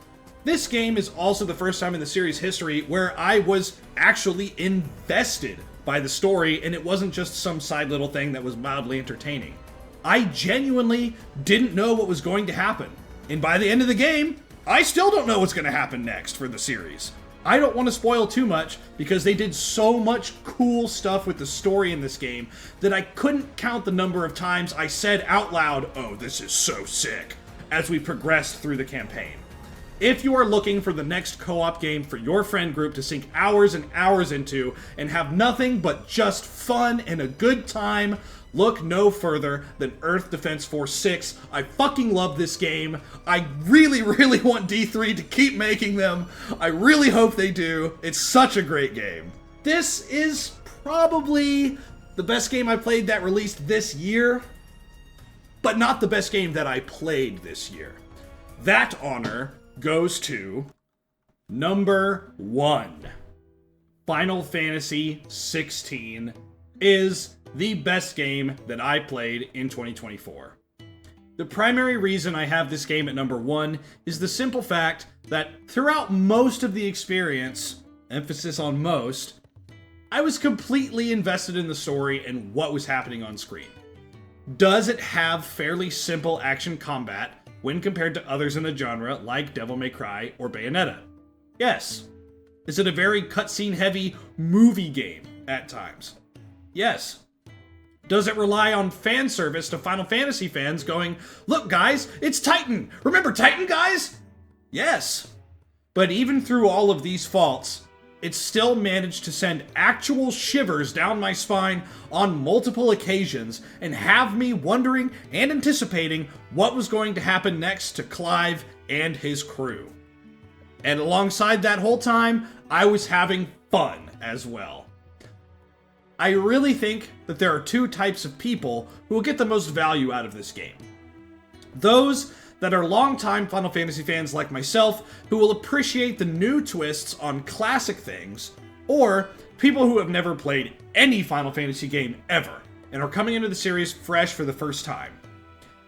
This game is also the first time in the series' history where I was actually invested by the story, and it wasn't just some side little thing that was mildly entertaining. I genuinely didn't know what was going to happen, and by the end of the game, I still don't know what's going to happen next for the series. I don't want to spoil too much because they did so much cool stuff with the story in this game that I couldn't count the number of times I said out loud, "Oh, this is so sick," as we progressed through the campaign. If you are looking for the next co-op game for your friend group to sink hours and hours into and have nothing but just fun and a good time, look no further than Earth Defense Force 6. I fucking love this game. I really, really want D3 to keep making them. I really hope they do. It's such a great game. This is probably the best game I played that released this year, but not the best game that I played this year. That honor goes to number 1. Final Fantasy 16 is the best game that I played in 2024. The primary reason I have this game at number 1 is the simple fact that throughout most of the experience, emphasis on most, I was completely invested in the story and what was happening on screen. Does it have fairly simple action combat when compared to others in the genre like Devil May Cry or Bayonetta? Yes. Is it a very cutscene heavy movie game at times? Yes. Does it rely on fan service to Final Fantasy fans going, "Look guys, it's Titan! Remember Titan, guys?" Yes. But even through all of these faults, it still managed to send actual shivers down my spine on multiple occasions and have me wondering and anticipating what was going to happen next to Clive and his crew. And alongside that whole time, I was having fun as well. I really think that there are two types of people who will get the most value out of this game. Those that are longtime Final Fantasy fans like myself who will appreciate the new twists on classic things, or people who have never played any Final Fantasy game ever and are coming into the series fresh for the first time.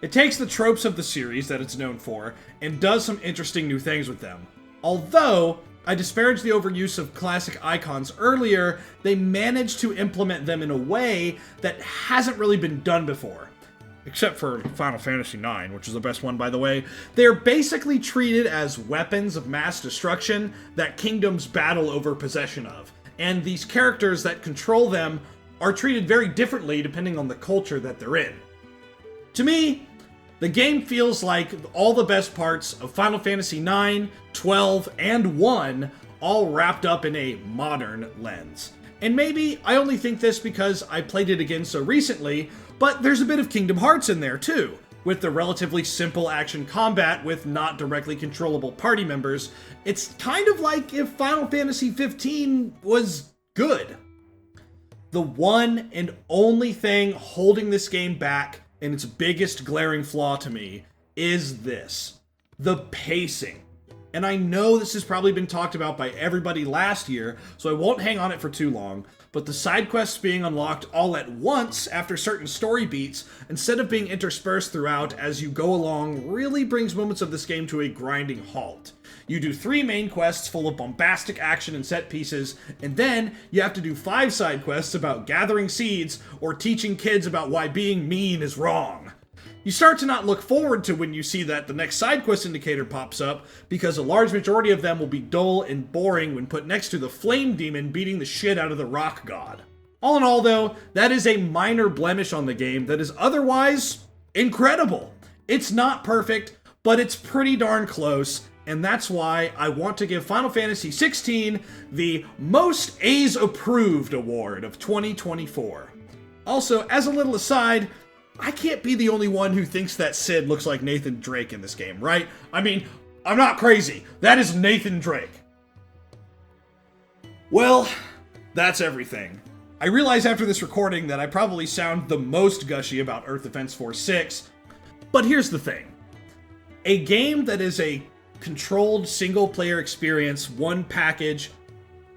It takes the tropes of the series that it's known for and does some interesting new things with them. Although I disparaged the overuse of classic icons earlier, they managed to implement them in a way that hasn't really been done before. Except for Final Fantasy IX, which is the best one, by the way. They're basically treated as weapons of mass destruction that kingdoms battle over possession of. And these characters that control them are treated very differently depending on the culture that they're in. To me, the game feels like all the best parts of Final Fantasy IX, 12, and 1 all wrapped up in a modern lens. And maybe I only think this because I played it again so recently, but there's a bit of Kingdom Hearts in there too, with the relatively simple action combat with not directly controllable party members. It's kind of like if Final Fantasy 15 was good. The one and only thing holding this game back, and its biggest glaring flaw to me, is this: the pacing. And I know this has probably been talked about by everybody last year, so I won't hang on it for too long, but the side quests being unlocked all at once after certain story beats, instead of being interspersed throughout as you go along, really brings moments of this game to a grinding halt. You do 3 main quests full of bombastic action and set pieces, and then you have to do 5 side quests about gathering seeds or teaching kids about why being mean is wrong. You start to not look forward to when you see that the next side quest indicator pops up, because a large majority of them will be dull and boring when put next to the flame demon beating the shit out of the rock god. All in all though, that is a minor blemish on the game that is otherwise incredible. It's not perfect, but it's pretty darn close, and that's why I want to give Final Fantasy 16 the Most A's Approved Award of 2024. Also, as a little aside, I can't be the only one who thinks that Cid looks like Nathan Drake in this game, right? I mean, I'm not crazy. That is Nathan Drake. Well, that's everything. I realize after this recording that I probably sound the most gushy about Earth Defense Force 6, but here's the thing. A game that is a controlled single-player experience, one package,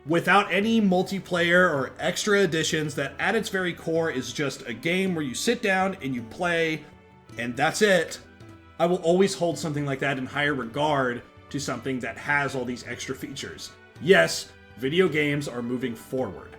without any multiplayer or extra additions, that at its very core is just a game where you sit down and you play, and that's it. I will always hold something like that in higher regard to something that has all these extra features. Yes, video games are moving forward.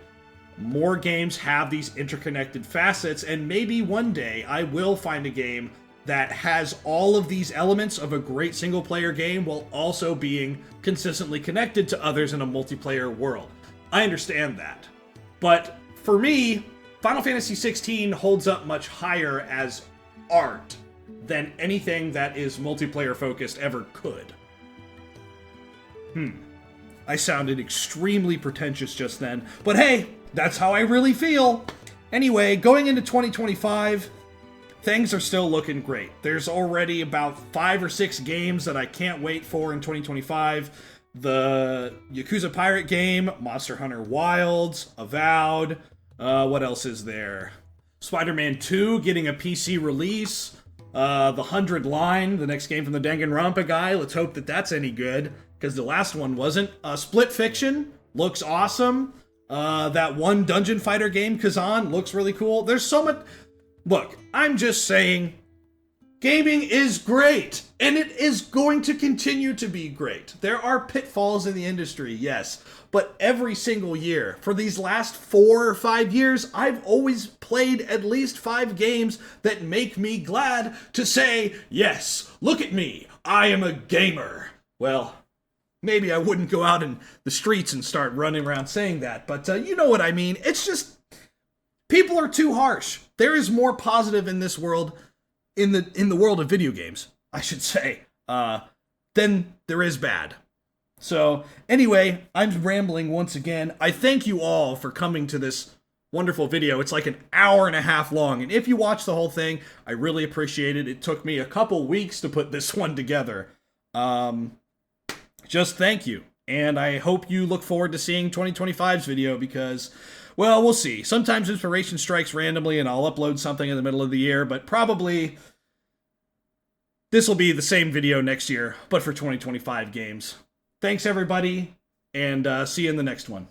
More games have these interconnected facets, and maybe one day I will find a game that has all of these elements of a great single-player game while also being consistently connected to others in a multiplayer world. I understand that. But for me, Final Fantasy XVI holds up much higher as art than anything that is multiplayer-focused ever could. I sounded extremely pretentious just then, but hey, that's how I really feel. Anyway, going into 2025, things are still looking great. There's already about 5 or 6 games that I can't wait for in 2025. The Yakuza Pirate game, Monster Hunter Wilds, Avowed, what else is there? Spider-Man 2 getting a PC release, the 100 Line, the next game from the Danganronpa guy. Let's hope that that's any good, because the last one wasn't. Split Fiction looks awesome. That one Dungeon Fighter game, Kazan, looks really cool. There's so much... Look, I'm just saying, gaming is great, and it is going to continue to be great. There are pitfalls in the industry, yes, but every single year, for these last 4 or 5 years, I've always played at least 5 games that make me glad to say, yes, look at me, I am a gamer. Well, maybe I wouldn't go out in the streets and start running around saying that, but you know what I mean. It's just, people are too harsh. There is more positive in this world, in the world of video games, I should say, than there is bad. So, anyway, I'm rambling once again. I thank you all for coming to this wonderful video. It's like an hour and a half long, and if you watch the whole thing, I really appreciate it. It took me a couple weeks to put this one together. Just thank you, and I hope you look forward to seeing 2025's video, because, well, we'll see. Sometimes inspiration strikes randomly, and I'll upload something in the middle of the year, but probably this will be the same video next year, but for 2025 games. Thanks, everybody, and see you in the next one.